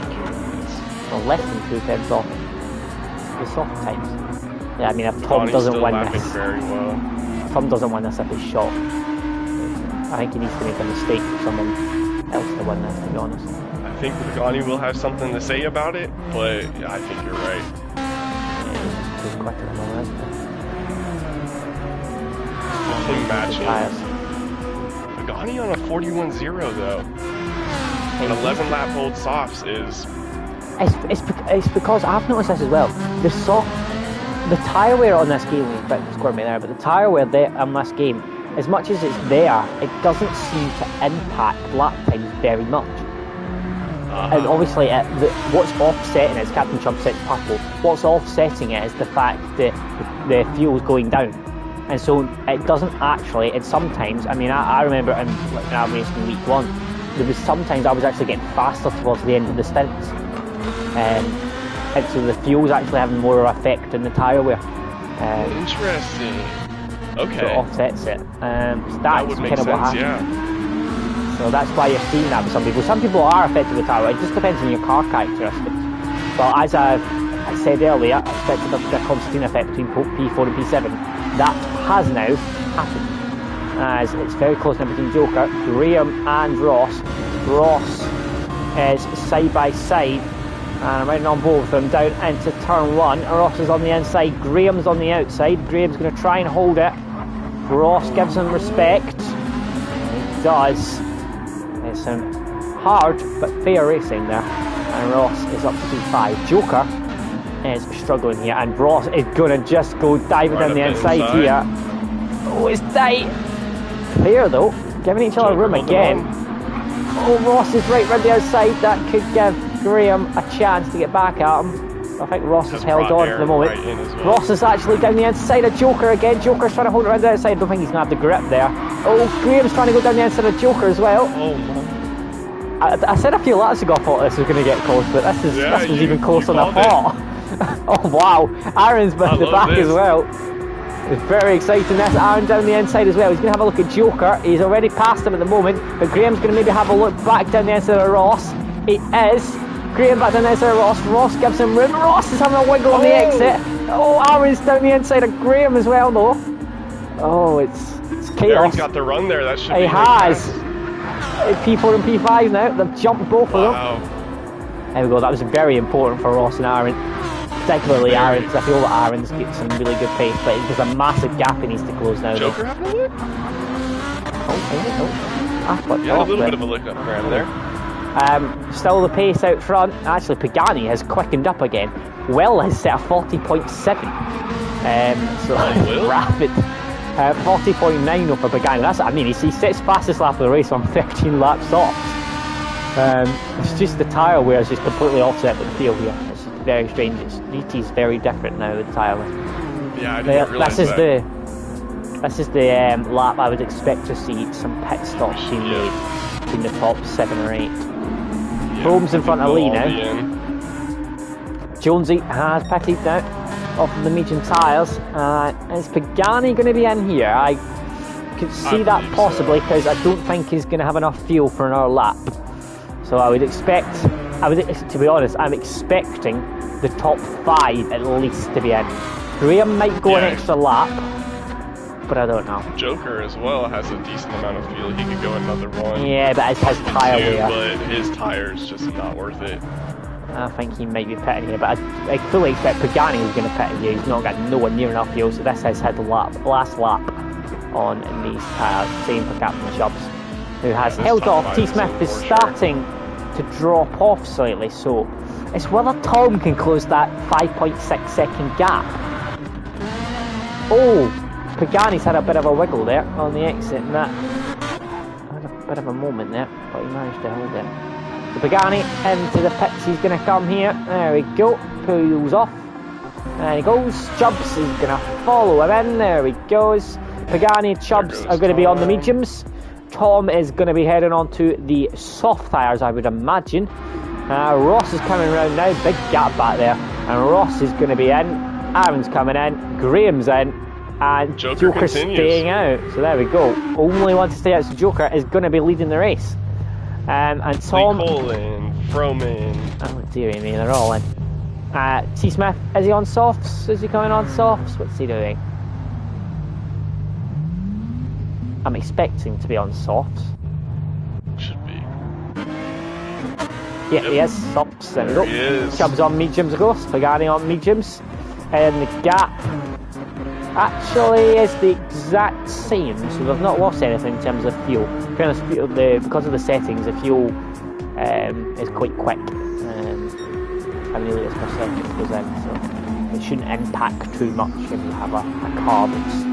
Or less than 2 tenths off. The soft times. Yeah, I mean, if Tom doesn't win this. Very well. Tom doesn't win this if he's shot. I think he needs to make a mistake for someone else to win this, to be honest. I think Pagani will have something to say about it, but I think you're right. Yeah, he's too quick at the moment, isn't he? Matching. Pagani on a 41.0 though. An 11 lap old softs is. It's because I've noticed this as well. The tyre wear on this game, we scored me there, but the tyre wear on this game, as much as it's there, it doesn't seem to impact lap times very much. And obviously, what's offsetting it is Captain Chump sets purple. What's offsetting it is the fact that the fuel's going down. And so it doesn't actually, and sometimes, I mean, I remember when I raced in week 1, there was sometimes I was actually getting faster towards the end of the stints. And so the fuel's actually having more effect than the tyre wear. Interesting. Okay. So it offsets it. So that would make sense, what happens. Yeah. So that's why you're seeing that with some people. Some people are affected with tyre wear. It just depends on your car characteristics. But as I said earlier, I expected there to be a Constantine effect between P4 and P7. That has now happened, as it's very close now between Joker, Graham and Ross. Ross is side by side, and I'm riding on both of them down into turn 1. Ross is on the inside, Graham's on the outside. Graham's going to try and hold it. Ross gives him respect. He does. It's some hard but fair racing there, and Ross is up to P5. Joker is struggling here, and Ross is going to just go diving down the inside here. Oh, it's tight. Clear though, giving each other room again. Oh, Ross is right round the outside. That could give Graham a chance to get back at him. I think Ross has held on for the moment. Ross is actually down the inside of Joker again. Joker's trying to hold it around the outside. I don't think he's going to have the grip there. Oh, Graham's trying to go down the inside of Joker as well. Oh, man. I said a few laps ago I thought this was going to get close, but this was even closer than I thought. Oh wow, Aaron's by the back as well. It's very exciting this. Aaron down the inside as well. He's going to have a look at Joker. He's already passed him at the moment, but Graham's going to maybe have a look back down the inside of Ross. He is. Graham back down the inside of Ross. Ross gives him room. Ross is having a wiggle on the exit. Oh, Aaron's down the inside of Graham as well though. Oh, it's chaos. Aaron's got the run there. That should be. He has. P4 and P5 now. They've jumped both of them. There we go. That was very important for Ross and Aaron. Particularly Aaron, because I feel that Aaron's getting some really good pace, but there's a massive gap he needs to close now. Joker having a look? Yeah, a little bit of a look up for him there. Still the pace out front. Actually, Pagani has quickened up again. Will has set a 40.7. So rapid. 40.9 for Pagani. That's, I mean, he sets fastest lap of the race on 13 laps off. It's just the tyre wear is just completely offset with the field here. It's just very strange. GT's very different now with tyre wear. Yeah, I didn't realize this is the lap I would expect to see some pit stops being made between the top 7 or 8. Yeah, Chrome's in front of Lee now. Jonesy has pitted now off of the medium tyres. Is Pagani going to be in here? I could see that possibly, because I don't think he's going to have enough fuel for another lap. So I would expect, to be honest, I'm expecting the top 5 at least to be in. Graham might go an extra lap, but I don't know. Joker as well has a decent amount of fuel. He could go another one. Yeah, but it's his tyre wear. But his tire's just not worth it. I think he might be pitting here, but I fully expect Pagani was going to pit here. He's not got nowhere near enough fuel, so this has had the last lap on these tyres. Same for Captain Chubbs, who has held off. T. Smith is starting to drop off slightly, so it's whether Tom can close that 5.6 second gap. Oh, Pagani's had a bit of a wiggle there on the exit, and that had a bit of a moment there, but he managed to hold it. So Pagani into the pits, he's going to come here. There we go, pulls off. And he goes. Chubbs is going to follow him in. There he goes. Pagani and Chubbs are going to be on the mediums. Tom is going to be heading on to the soft tyres, I would imagine. Ross is coming around now. Big gap back there. And Ross is going to be in. Aaron's coming in. Graham's in. And Joker's staying out. So there we go. Only one to stay out. So Joker is going to be leading the race. And Tom... Colin, Froman. Oh dear me, they're all in. T. Smith, is he on softs? Is he coming on softs? What's he doing? I'm expecting to be on softs. Should be. Yeah, he is. Softs, there we go. He is. Chubbs on mediums, of course. Pagani on mediums. And the gap actually is the exact same, so they've not lost anything in terms of fuel. Because of the settings, the fuel is quite quick. How many litres per second goes in, so it shouldn't impact too much if you have a car that's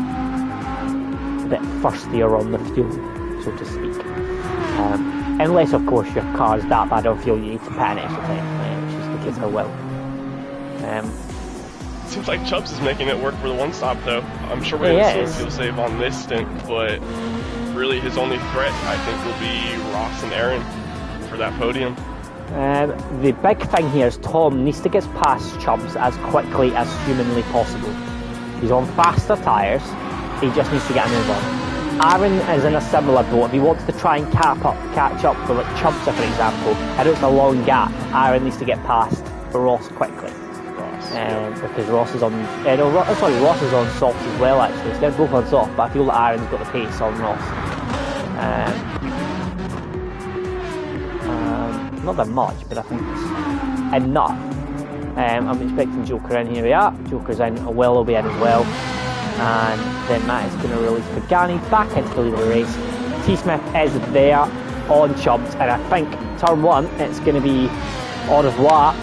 a bit thirstier on the fuel, so to speak. Unless, of course, your car is that bad on fuel, you need to pit an extra time, which is the case I will. Seems like Chubbs is making it work for the one stop, though. I'm sure we're going to see a fuel save on this stint, but really his only threat, I think, will be Ross and Aaron for that podium. The big thing here is Tom needs to get past Chubbs as quickly as humanly possible. He's on faster tyres, he just needs to get a move on. Aaron is in a similar boat. If he wants to try and catch up for like Chubbs, for example, I know it's a long gap, Aaron needs to get past Ross quickly. Because Ross is on... Ross is on soft as well, actually. So they're both on soft, but I feel that Aaron's got the pace on Ross. Not that much, but I think it's enough. I'm expecting Joker in. Here we are. Joker's in. Will be in as well. And then Matt is going to release Pagani back into the lead of the race. T. Smith is there on Chubbs, and I think turn one, it's going to be au revoir.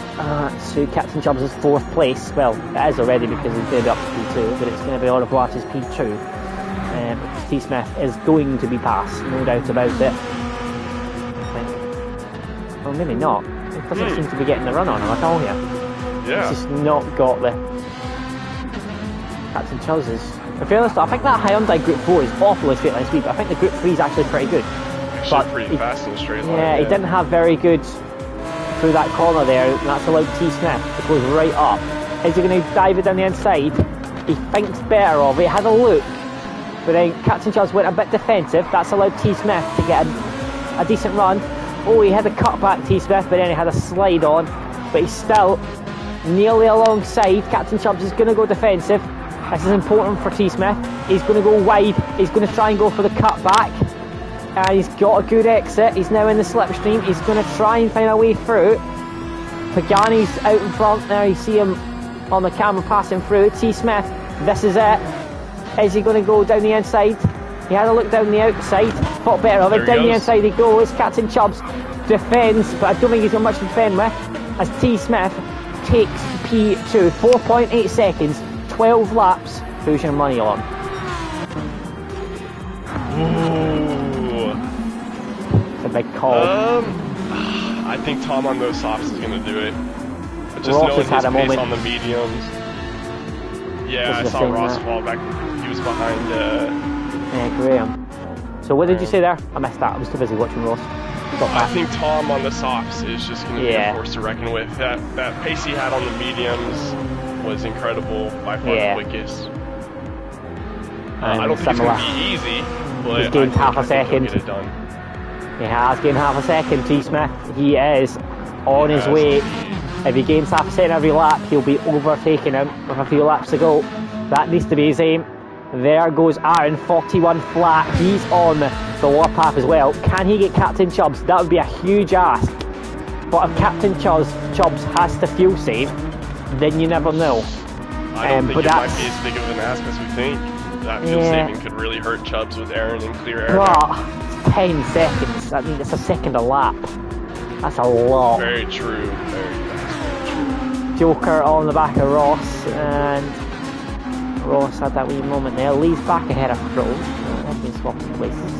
So Captain Chubbs is 4th place. Well, it is already because he's going to be up to P2, but it's going to be au revoir to his P2. T. Smith is going to be passed, no doubt about it. Well, maybe not. It doesn't seem to be getting the run on him at all here. Yeah. He's just not got the... Captain Chubbs is... In fairness, I think that Hyundai Group 4 is awfully straight line speed, but I think the Group 3 is actually pretty good. Actually pretty fast in the straight line. Yeah, he didn't have very good through that corner there, and that's allowed T. Smith to close right up. Is he going to dive it down the inside? He thinks better of it, he had a look, but then Captain Chubbs went a bit defensive. That's allowed T. Smith to get a decent run. Oh, he had a cutback, T. Smith, but then he had a slide on, but he's still nearly alongside. Captain Chubbs is going to go defensive. This is important for T. Smith. He's going to go wide. He's going to try and go for the cutback. And he's got a good exit. He's now in the slipstream. He's going to try and find a way through. Pagani's out in front there. You see him on the camera passing through. T. Smith, this is it. Is he going to go down the inside? He had a look down the outside. Thought better of it. Down the inside he goes. Captain Chubbs defends, but I don't think he's got much to defend with. As T. Smith takes P2. 4.8 seconds. 12 laps. Who's your money on? Ooh. It's a big call. I think Tom on those softs is going to do it. Just Ross knowing has had his a pace moment. on the mediums. Yeah, I saw Ross fall back. He was behind... Yeah, Graham. So what did you say there? I missed that. I was too busy watching Ross. I think Tom on the softs is just going to be a force to reckon with. That pace he had on the mediums was incredible, by far the quickest. I don't think it's going to be easy, but he's gained half a second. Get it done. He has gained half a second, T. Smith. He is on his way. If he gains half a second every lap, he'll be overtaking him with a few laps to go. That needs to be his aim. There goes Aaron, 41 flat. He's on the warpath as well. Can he get Captain Chubbs? That would be a huge ask. But if Captain Chubbs has to fuel save, then you never know. I don't think it might be as big of an ask as we think. That fuel saving could really hurt Chubbs with Aaron in clear air. But it's 10 seconds. I mean, it's a second a lap. That's a lot. Very true. Very true. Joker on the back of Ross, and Ross had that wee moment there. Lee's back ahead of Stroll. They've been swapping places.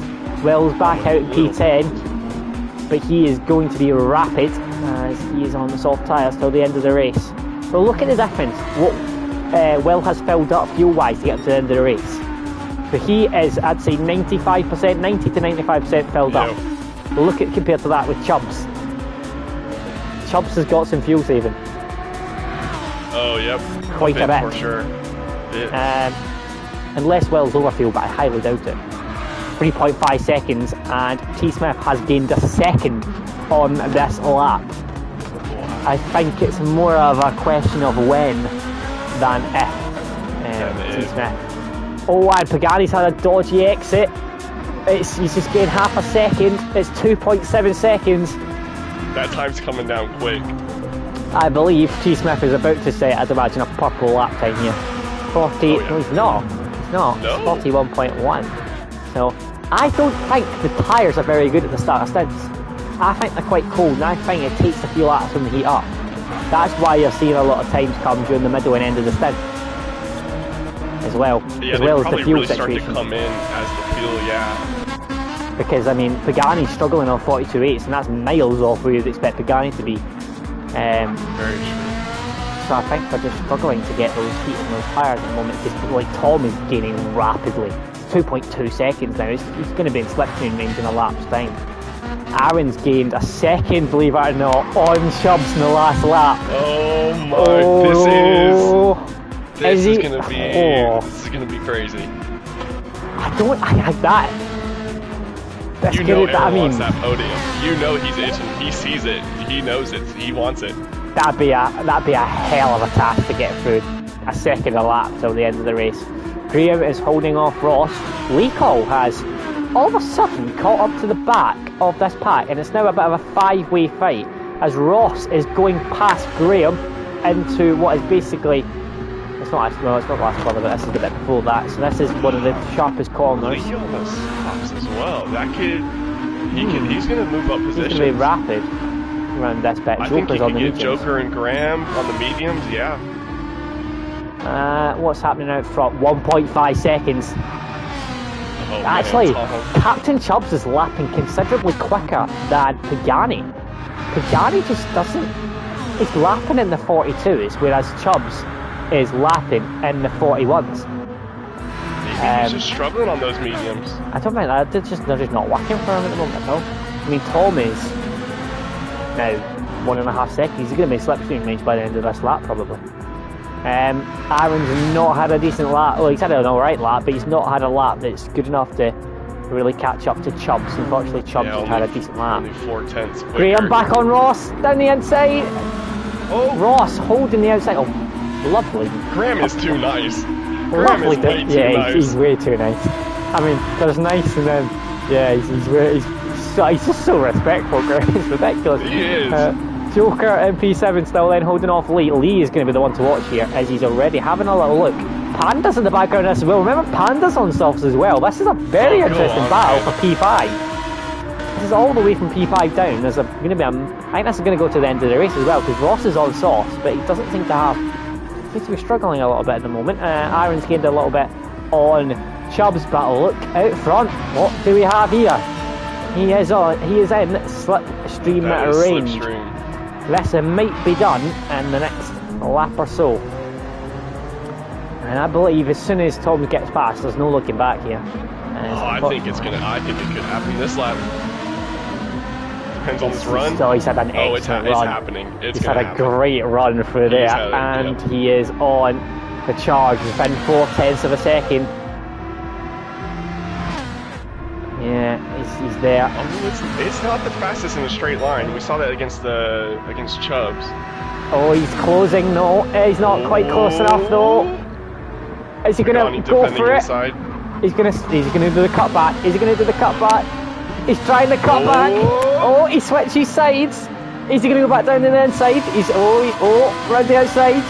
Will's back out in P10, but he is going to be rapid as he is on the soft tyres till the end of the race. So look at the difference. What Will has filled up fuel-wise to get to the end of the race. So he is, I'd say, 95%, 90 to 95% filled up. But look at compared to that with Chubbs. Chubbs has got some fuel saving. Oh, yep. Quite a bit. For sure. Unless Will's overfueled, but I highly doubt it. 3.5 seconds, and T. Smith has gained a second on this lap. I think it's more of a question of when than if. T. Smith. Oh, and Pagani's had a dodgy exit. He's just gained half a second. It's 2.7 seconds. That time's coming down quick. I believe T. Smith is about to set, I'd imagine, a purple lap time here. 40. No, he's not. He's not. No. It's 41.1. So I don't think the tyres are very good at the start of stints. I think they're quite cold, and I think it takes a few laps from the heat up. That's why you're seeing a lot of times come during the middle and end of the stint. As well. Yeah, as well as the fuel really situation. Start to come in as the fuel, yeah. Because, I mean, Pagani's struggling on 42.8s, and that's miles off where you'd expect Pagani to be. Very true. So I think they're just struggling to get those heat on those tyres at the moment, because like Tom is gaining rapidly. 2.2 seconds now. He's going to be in slipstream range in a lap's time. Aaron's gained a second, believe it or not, on Chubbs in the last lap. Oh my! This is going to be crazy. I that. That's you know, Aaron wants that podium. You know he's itching. He sees it. He knows it. He wants it. That'd be a hell of a task to get through. A second a lap till the end of the race. Graham is holding off Ross. Lee Cole has all of a sudden caught up to the back of this pack, and it's now a bit of a five-way fight as Ross is going past Graham into what is basically it's not the last corner, but this is the bit before that. So this is one of the sharpest corners. Lee almost stops as well. That kid, he's going to move up positions. He's going to be rapid around this bit. I think he can get Joker and Graham on the mediums. Yeah. What's happening out front? 1.5 seconds. Oh, actually, Captain Chubbs is lapping considerably quicker than Pagani. Pagani just doesn't. He's lapping in the 42s, whereas Chubbs is lapping in the 41s. He's just struggling on those mediums. I don't think that they're just not working for him at the moment at all. I mean, Tom is now 1.5 seconds. He's going to be slipstream range by the end of this lap, probably. Aaron's not had a decent lap. Well, he's had an alright lap, but he's not had a lap that's good enough to really catch up to Chubbs. Unfortunately, Chubbs has had a decent lap. Only 4/10 quicker. Graham back on Ross, down the inside. Oh, Ross holding the outside. Oh, lovely. Graham is too nice. Lovely. Nice. He's way too nice. I mean, there's nice, and then he's just so respectful. Graham, it's ridiculous. He is. Joker in P7 still then holding off Lee. Lee is going to be the one to watch here as he's already having a little look. Panda's in the background as well. Remember, Panda's on softs as well. This is a very interesting battle for P5. This is all the way from P5 down. There's going to be I think this is going to go to the end of the race as well, because Ross is on softs, but he doesn't seem to seems to be struggling a little bit at the moment. Aaron's gained a little bit on Chubbs, but look out front. What do we have here? He is in slipstream range. Slipstream. This might be done in the next lap or so. And I believe as soon as Tom gets past, there's no looking back here. I think it could happen this lap. Depends on this run. So he's had an excellent run. It's happening. He's had a great run through there, and he is on the charge within 0.4 of a second. Yeah, he's there. It's not the fastest in a straight line. We saw that against Chubbs. Oh, he's closing. No, he's not quite close enough though. Is he going to go for it? He's going to do the cutback. Is he going to do the cutback? He's trying the cutback. Oh, he switches sides. Is he going to go back down to the inside? He's, round the outside.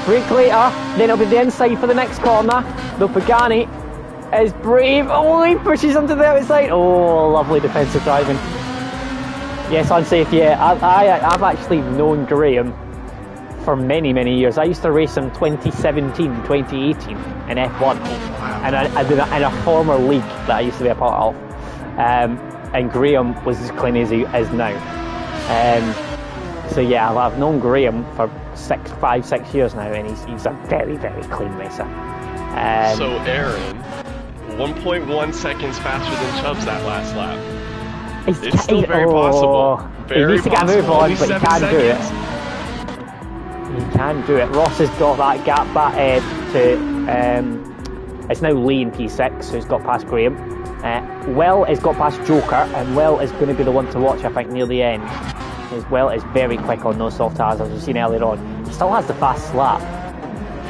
Brake later, then it'll be the inside for the next corner. Though Pagani is brave. Oh, he pushes onto the outside. Oh, lovely defensive driving. Yes, unsafe, yeah. I've actually known Graham for many, many years. I used to race him 2017, 2018 in F1. In a former league that I used to be a part of. And Graham was as clean as he is now. So yeah, I've known Graham for 5, 6 years now, and he's a very, very clean racer. So Aaron, 1.1 seconds faster than Chubbs that last lap. It's still very possible. He needs to get a move on, but he can do it. He can do it. Ross has got that gap back to... it's now Lee in P6, who's got past Graham. Will has got past Joker, and Will is going to be the one to watch, I think, near the end. As Will is very quick on those soft tires, as we've seen earlier on. He still has the fast lap.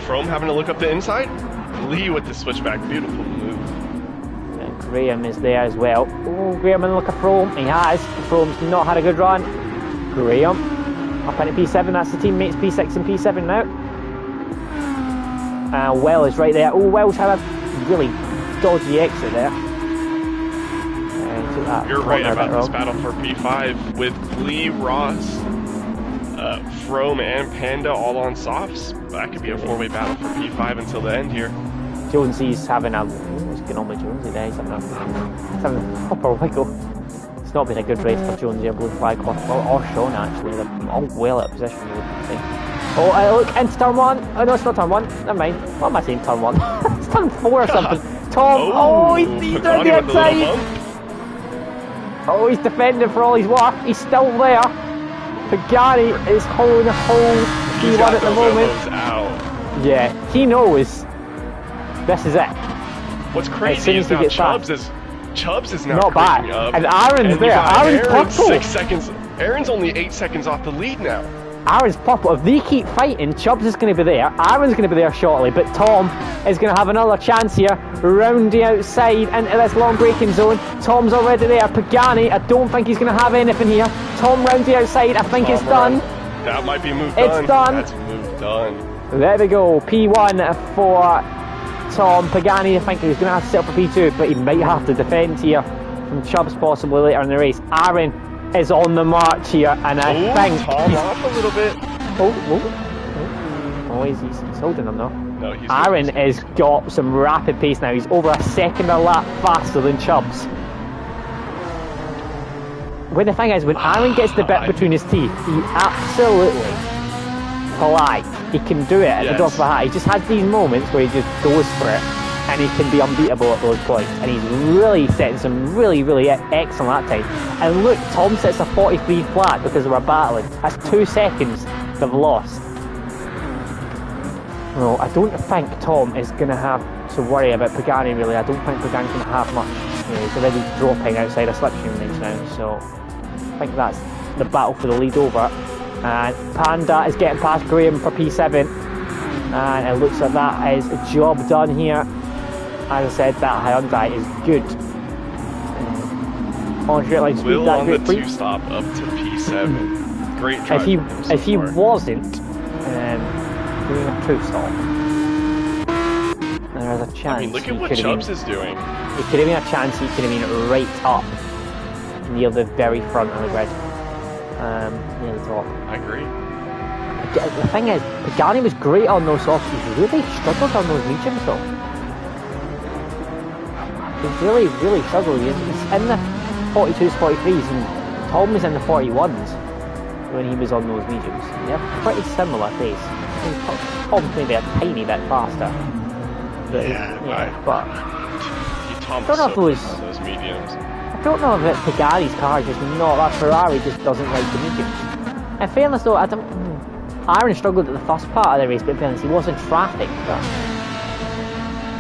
Frome having to look up the inside. Lee with the switchback, beautiful move. And Graham is there as well. Oh, Graham and look at Frome. He has. Frome's not had a good run. Graham up into P7. That's the teammates P6 and P7 now. Will is right there. Oh, Will's had a really dodgy exit there. You're right about this battle for P5 with Lee, Ross, Frome, and Panda all on softs. That could be a 4-way battle for P5 until the end here. Jonesy's having a... what's going on with Jonesy there? He's having a proper wiggle. It's not been a good race for Jonesy, a blue flag, or Sean actually. They're all well out of position, you would think. Oh, look, into turn 1. Oh no, it's not turn 1. Never mind. What am I saying, turn 1? It's turn 4 or something. Tom, he's down the inside. Oh, he's defending for all his work. He's still there. Pagani is holding the whole P1 at the moment. Out. Yeah, he knows this is it. What's crazy is now Chubbs is now not bad. Up, and Aaron's there. Aaron's purple. 6 seconds. Aaron's only 8 seconds off the lead now. Aaron's purple. If they keep fighting, Chubbs is going to be there. Aaron's going to be there shortly, but Tom is going to have another chance here. Round the outside into this long braking zone. Tom's already there. Pagani, I don't think he's going to have anything here. Tom round the outside. I think it's done. That might be a move done. It's done. That's a move done. There we go. P1 for Tom. Pagani, I think he's going to have to set up for P2, but he might have to defend here from Chubbs possibly later in the race. Aaron is on the march here, and I think Tom off a little bit. He's holding him though. No, he's Aaron has got some rapid pace now. He's over a second a lap faster than Chubbs. Well, the thing is, when Aaron gets the bit between his teeth, he absolutely polite. He can do it at the drop of a hat. He just has these moments where he just goes for it, and he can be unbeatable at those points. And he's really setting some really, really excellent lap times. And look, Tom sets a 43 flat because we're battling. That's 2 seconds they've lost. No, I don't think Tom is going to have to worry about Pagani really. I don't think Pagani's going to have much. He's already dropping outside a slipstream range now, so I think that's the battle for the lead over. And Panda is getting past Graham for P7, and it looks like that is a job done here. As I said, that Hyundai is good. On straight line speed, Will that on great the 2-stop up to P7. Great drive. If he wasn't doing a 2-stop, there's a chance. I mean, look at what Chubbs is doing. It could have been a chance he could have been right up near the very front of the grid, near the top. I agree. The thing is, Pagani was great on those softs. He's really struggled on those mediums though. He's really, really struggled. He's in the 42s, 43s, and Tom was in the 41s when he was on those mediums. They're pretty similar pace. Tom's maybe a tiny bit faster. But, but I don't know if it was those mediums. I don't know if Pagani's car is just not. That Ferrari just doesn't like the mediums. In fairness, though, Aaron struggled at the first part of the race, but in fairness, he was in traffic.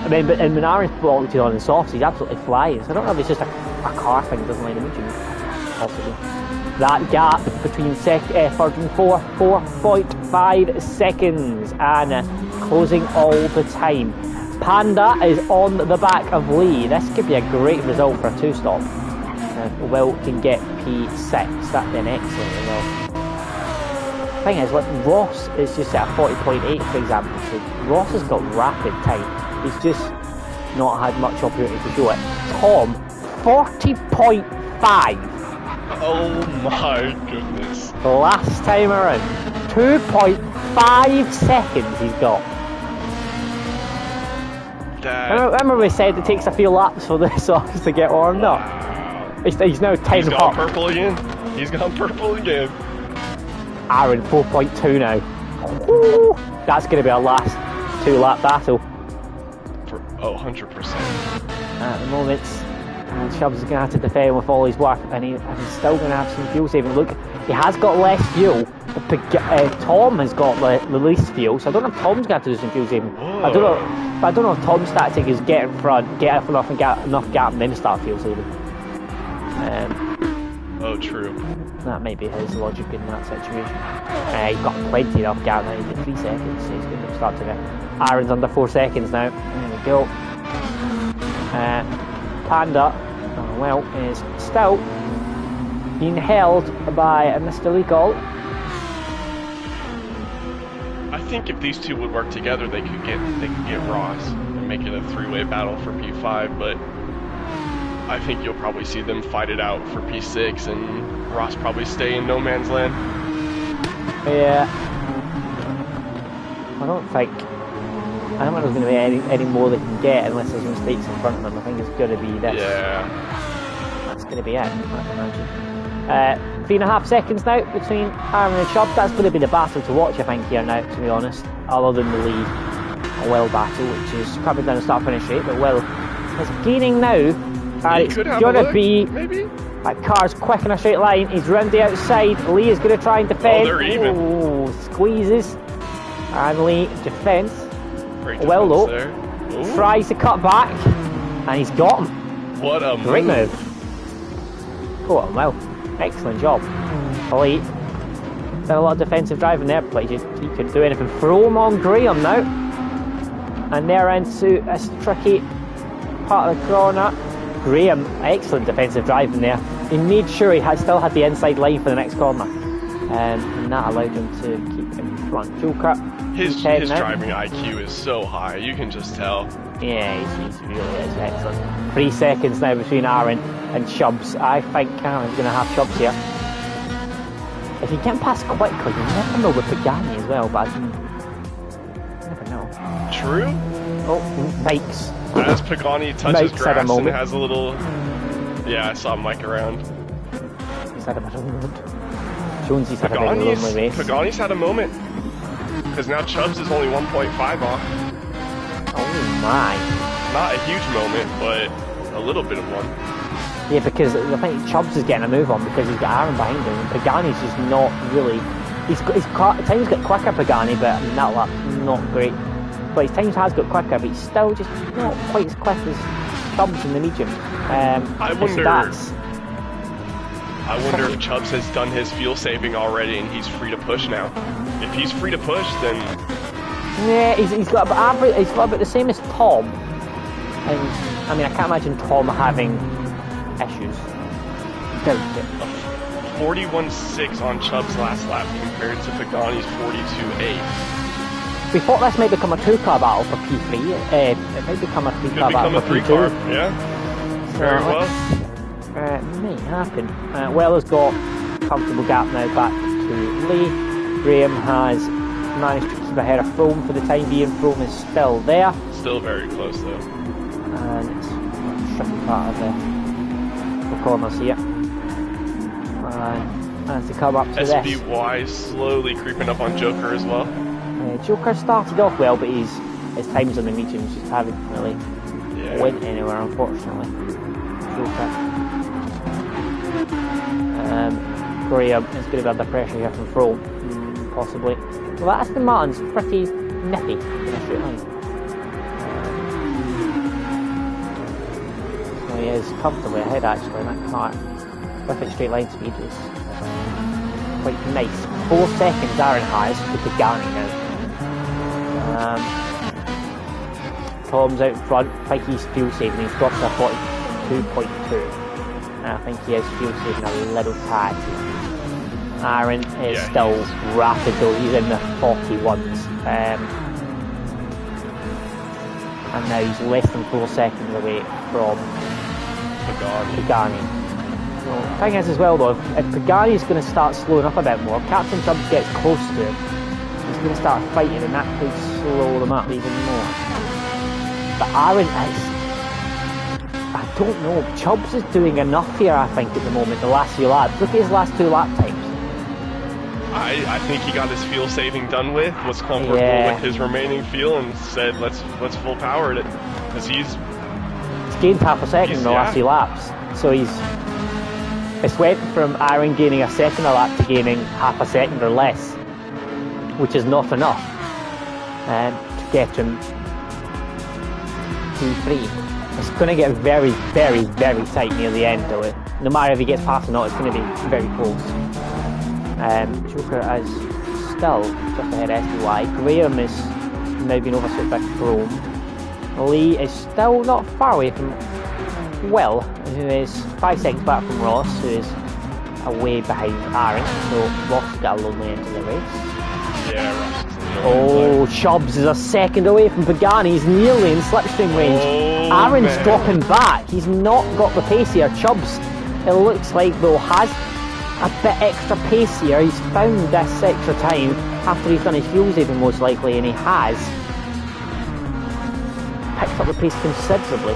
But when Aaron's bolted on in softs, he's absolutely flying. So I don't know if it's just a car thing that doesn't like the mediums. Possibly. That gap between third and fourth, 4.5 seconds, and closing all the time. Panda is on the back of Lee. This could be a great result for a 2-stop. Will can get P6. That'd be an excellent result. thing is, like, Ross is just at 40.8, for example. So Ross has got rapid time. He's just not had much opportunity to show it. Tom, 40.5. Oh my goodness. Last time around. 2.5 seconds he's got. Remember we said it takes a few laps for the socks to get warmed up? He's now 10 He's gone purple again. He's gone purple again. Aaron, 4.2 now. Woo! That's going to be our last 2-lap battle. 100%. At the moment, Chubbs is going to have to defend with all his work, and he's still going to have some fuel saving. Look, he has got less fuel. Tom has got the least fuel, so I don't know if Tom's going to have to do some fuel saving. I don't know if Tom's tactic is get in front, get up enough and get enough gap, and then start fuel saving. Oh, true. That may be his logic in that situation. He's got plenty enough gap now. He's got 3 seconds, so he's going to start to get. Aaron's under 4 seconds now. There we go. Panda, well, is still being held by Mr. Legal. I think if these two would work together, they could get Ross and make it a 3-way battle for P5. But I think you'll probably see them fight it out for P6, and Ross probably stay in no man's land. Yeah, I don't think there's going to be any more they can get unless there's mistakes in front of them. I think it's going to be this. Yeah. That's going to be it, I imagine. 3.5 seconds now between Aaron and Chubb. That's going to be the battle to watch, I think, here now, to be honest. Other than the lead, a Will battle, which is coming down the start-finish rate, but Will is gaining now. And it's going to be... Maybe? That car's quick in a straight line. He's round the outside. Lee is going to try and defend. Oh, they're even. Oh, squeezes. And Lee defends. Well, though, tries to cut back, and he's got him. What a great move. Go on, well, excellent job. Lee did a lot of defensive driving there, but he couldn't do anything. Throw him on Graham now, and they're into a tricky part of the corner. Graham, excellent defensive driving there. He made sure he still had the inside line for the next corner, and that allowed him to keep in front. Joker. His driving IQ is so high, you can just tell. Yeah, he really is excellent. 3 seconds now between Aaron and Chubbs. I think Aaron's going to have Chubbs here. If you get past quickly, you never know with Pagani as well, but you never know. True? Oh, Mike's. As Pagani touches grass and has a little... Yeah, I saw Mike around. He's had a bit of a moment. Jonesy's had a very lonely race. Pagani's had a moment. Because now Chubbs is only 1.5 off. Oh my. Not a huge moment, but a little bit of one. Yeah, because I think Chubbs is getting a move on because he's got Aaron behind him, and Pagani's just not really... times got quicker, Pagani, but that lap's not great. But his times has got quicker, but he's still just not quite as quick as Chubbs in the medium. I wonder if Chubbs has done his fuel saving already and he's free to push now. If he's free to push, then... Yeah, he's got about the same as Tom. And, I mean, I can't imagine Tom having issues. Doubt it. 41.6 on Chubb's last lap compared to Pagani's 42.8. We thought this might become a 2-car battle for P3. It might become a 3-car battle for P2. Could become a 3-car, yeah. Very well. May happen. Well has got a comfortable gap now back to Lee. Graham has managed to keep ahead of Frome for the time being. Frome is still there. Still very close though. And it's a tricky part of the corners here. And as they come up to SBY slowly creeping up on Joker as well. Joker started off well, but his times on the mediums just haven't really went anywhere, unfortunately. Joker. Graham is going to be under pressure here from Frome, possibly. Well, Aston Martin's pretty nippy in a straight line. So he is comfortably ahead actually in that car. Perfect straight line speed is quite nice. 4 seconds Aaron has with the Pagani now. Tom's out front. I think he's fuel saving. He's dropped to 42.2. I think he is fuel saving a little tad. Aaron is still rapid though, he's in the 41s. And now he's less than 4 seconds away from Pagani. So, the thing is as well though, if Pagani's going to start slowing up a bit more, Captain Chubbs gets close to him, he's going to start fighting and that could slow them up even more. But Aaron is, I don't know, Chubbs is doing enough here I think at the moment, the last few laps. Look at his last 2 lap times. I think he got his fuel saving done with, was comfortable with his remaining fuel and said let's full power it. Because he's gained half a second in the last few laps. So it's went from Aaron gaining a second a lap to gaining half a second or less, which is not enough to get him P3. It's going to get very, very, very tight near the end though. No matter if he gets past or not, it's going to be very close. Joker is still just ahead of SBY. Graham is now being overswitched by Chrome. Lee is still not far away from Will, who is 5 seconds back from Ross, who is away behind Aaron. So Ross has got a lonely end of the race. Yeah, Ross. Oh, Chubbs is a second away from Pagani. He's nearly in slipstream range. Aaron's dropping back. He's not got the pace here. Chubbs, it looks like though, has a bit extra pace here. He's found this extra time after he's done his fuel saving most likely, and he has picked up the pace considerably.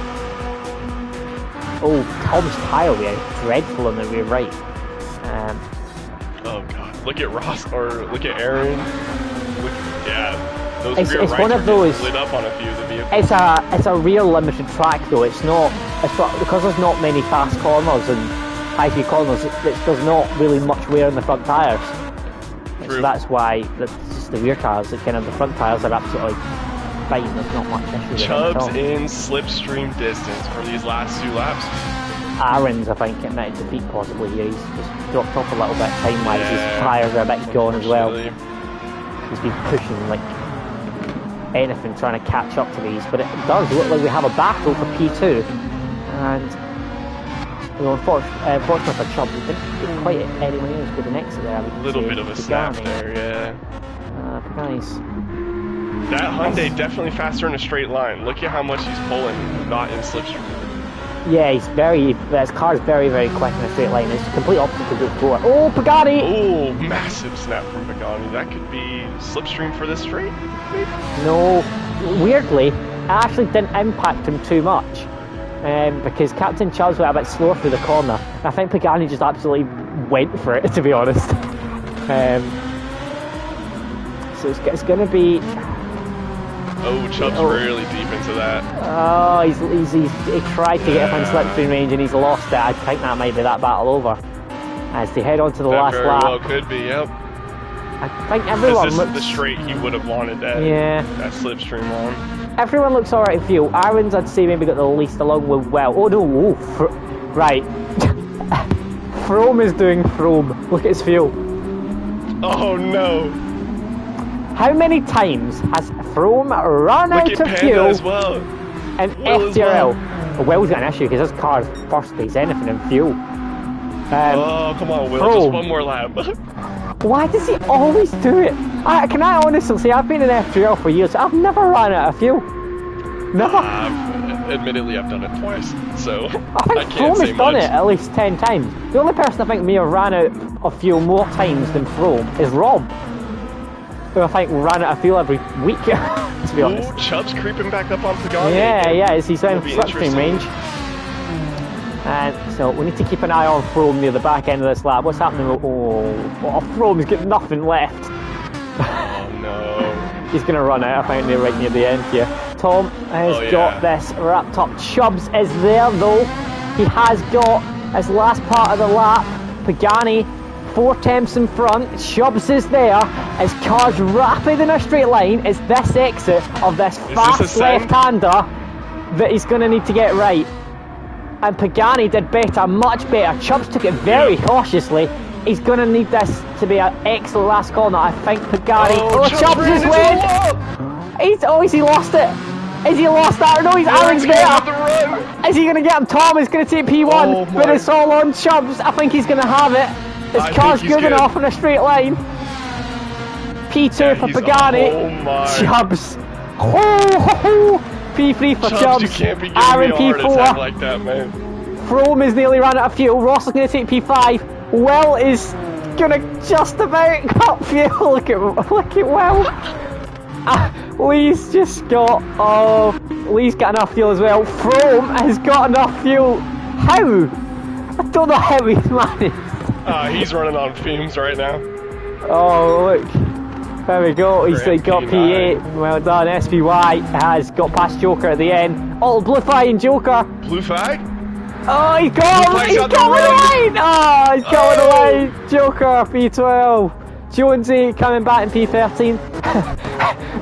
Oh, Tom's tyre wear dreadful on the rear right. Oh god, look at Ross, or look at Aaron. Those it's rear one of those lit up on a few of the vehicles. It's a real limited track though. It's because there's not many fast corners and high speed corners. There's not really much wear in the front tyres. So that's why it's just the rear tyres, the front tyres are absolutely fine. There's not much issue. Chubbs in slipstream distance for these last 2 laps. Aaron's, I think, admitted defeat possibly here. He's just dropped off a little bit time-wise. His tyres are a bit gone as well. He's been pushing like anything trying to catch up to these, but it does look like we have a battle for P2. And unfortunately for Chubbs, we didn't get quite anyone else with an exit there. A little bit of a snap there, yeah. Nice. That Hyundai definitely faster in a straight line. Look at how much he's pulling, not in slipstream. Yeah, his car's very, very quick in a straight line. It's complete opposite to before. Oh, Pagani! Oh, massive snap from Pagani. That could be slipstream for this straight, maybe? No, weirdly, it actually didn't impact him too much. Because Captain Chubbs went a bit slower through the corner. I think Pagani just absolutely went for it, to be honest. So it's going to be... Oh, Chubbs really deep into that. Oh, he tried to get up in slipstream range and he's lost it. I think that might be that battle over. As they head on to the last lap. Well could be, yep. I think everyone looks... This is the straight he would have wanted that slipstream on. Everyone looks alright in fuel. Aaron's, I'd say, maybe got the least along with Well. Oh no, right. Frome is doing Frome. Look at his fuel. Oh no. How many times has Frome run out of fuel as well. in FTRL? Will's got an issue because his car's first pays anything in fuel. Oh, come on, Will, just one more lap. Why does he always do it? Can I honestly say, I've been in FTRL for years, I've never run out of fuel. Never. Admittedly, I've done it twice, so I think Frome has done it at least 10 times. The only person I think may have ran out of fuel more times than Frome is Rob, who I think ran out of fuel every week, to be honest. Chubbs creeping back up on Pagani. Yeah, he's in slipstream range. And so we need to keep an eye on Frome near the back end of this lap. What's happening? Oh, Frome's got nothing left. Oh no. He's going to run out, I think, right near the end here. Tom has got this wrapped up. Chubbs is there though. He has got his last part of the lap. Pagani, 4 tenths in front. Chubbs is there. His car's rapid in a straight line. It's this exit of this fast left-hander that he's going to need to get right. And Pagani did better, much better. Chubbs took it very cautiously. He's going to need this to be an excellent last corner. I think Pagani... Chubbs has win! Has he lost it? Has he lost that? No, Aaron's better. Is he going to get him? Tom is going to take P1, but it's all on Chubbs. I think he's going to have it. His car's good enough in a straight line. P2 for Pagani. Oh my. Chubbs. P3 for Chubbs. You can't be giving Aaron me a heart P4. attack like that, man. Frome is nearly run out of fuel. Ross is going to take P5. Well is going to just about cut fuel. Look at Well. Lee's just got. Oh, Lee's got enough fuel as well. Frome has got enough fuel. How? I don't know how he's managed. He's running on fumes right now. Oh, look. There we go. He's got P8. Well done. SPY has got past Joker at the end. Oh, blue flag and Joker. Blue flag? Oh, he's got him! He's got the line! Oh, he's got the line! Joker, P12. Jonesy coming back in P13.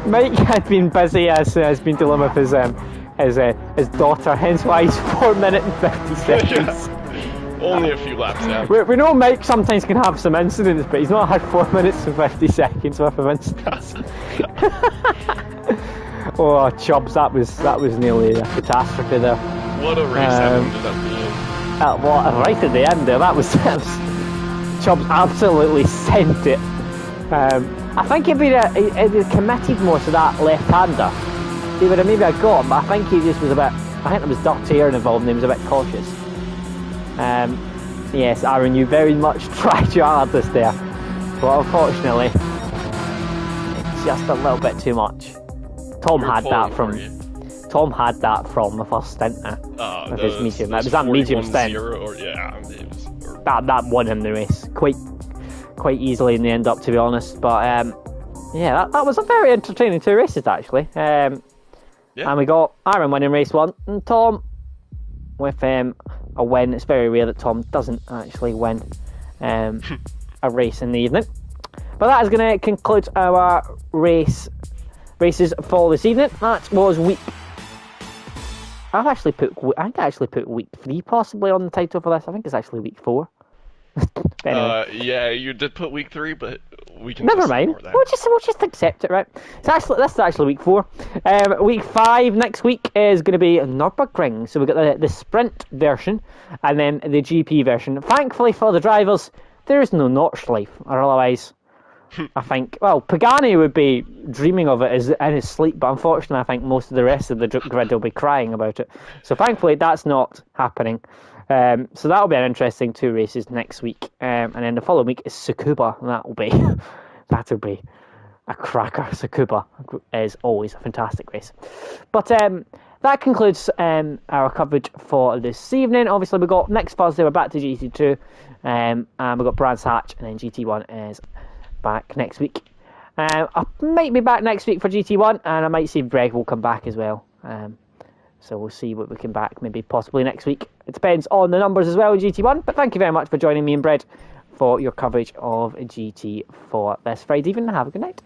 Mike had been busy as has been dealing with his daughter, hence why he's 4 minutes and 50 seconds. Only a few laps down. We know Mike sometimes can have some incidents, but he's not had 4 minutes and 50 seconds worth of incidents. Oh, Chubbs, that was nearly a catastrophe there. What a race that ended up being. Right at the end there, that was Chubbs absolutely sent it. I think if he'd committed more to that left-hander, he would have maybe got him, but I think he just was a bit. I think there was duct tail involved and he was a bit cautious. Yes, Aaron, you very much tried your hardest there, but unfortunately, it's just a little bit too much. Tom had that from the first stint of his medium. It was that medium stint. That won him the race quite easily in the end up, to be honest. But yeah, that was a very entertaining 2 races actually. And we got Aaron winning race 1 and Tom with a win. It's very rare that Tom doesn't actually win a race in the evening. But that is going to conclude our races for this evening. That was week. I think I actually put week 3 possibly on the title for this. I think it's actually week 4. Anyway. Yeah, you did put week 3, but we can. Never mind. We'll just accept it, right? This is actually week 4. Week 5 next week is going to be Nürburgring. So we've got the sprint version and then the GP version. Thankfully for the drivers, there is no Nordschleife, or otherwise, I think. Well, Pagani would be dreaming of it in his sleep, but unfortunately, I think most of the rest of the grid will be crying about it. So thankfully, that's not happening. So that'll be an interesting 2 races next week, and then the following week is Tsukuba, and that'll be a cracker. Tsukuba is always a fantastic race. But that concludes our coverage for this evening. Obviously, we've got next Thursday we're back to GT2, and we've got Brands Hatch, and then GT1 is back next week. I might be back next week for GT1, and I might see if Greg will come back as well. So we'll see what we can back, maybe possibly next week. It depends on the numbers as well in GT1. But thank you very much for joining me and Brett for your coverage of GT for this Friday evening. Have a good night.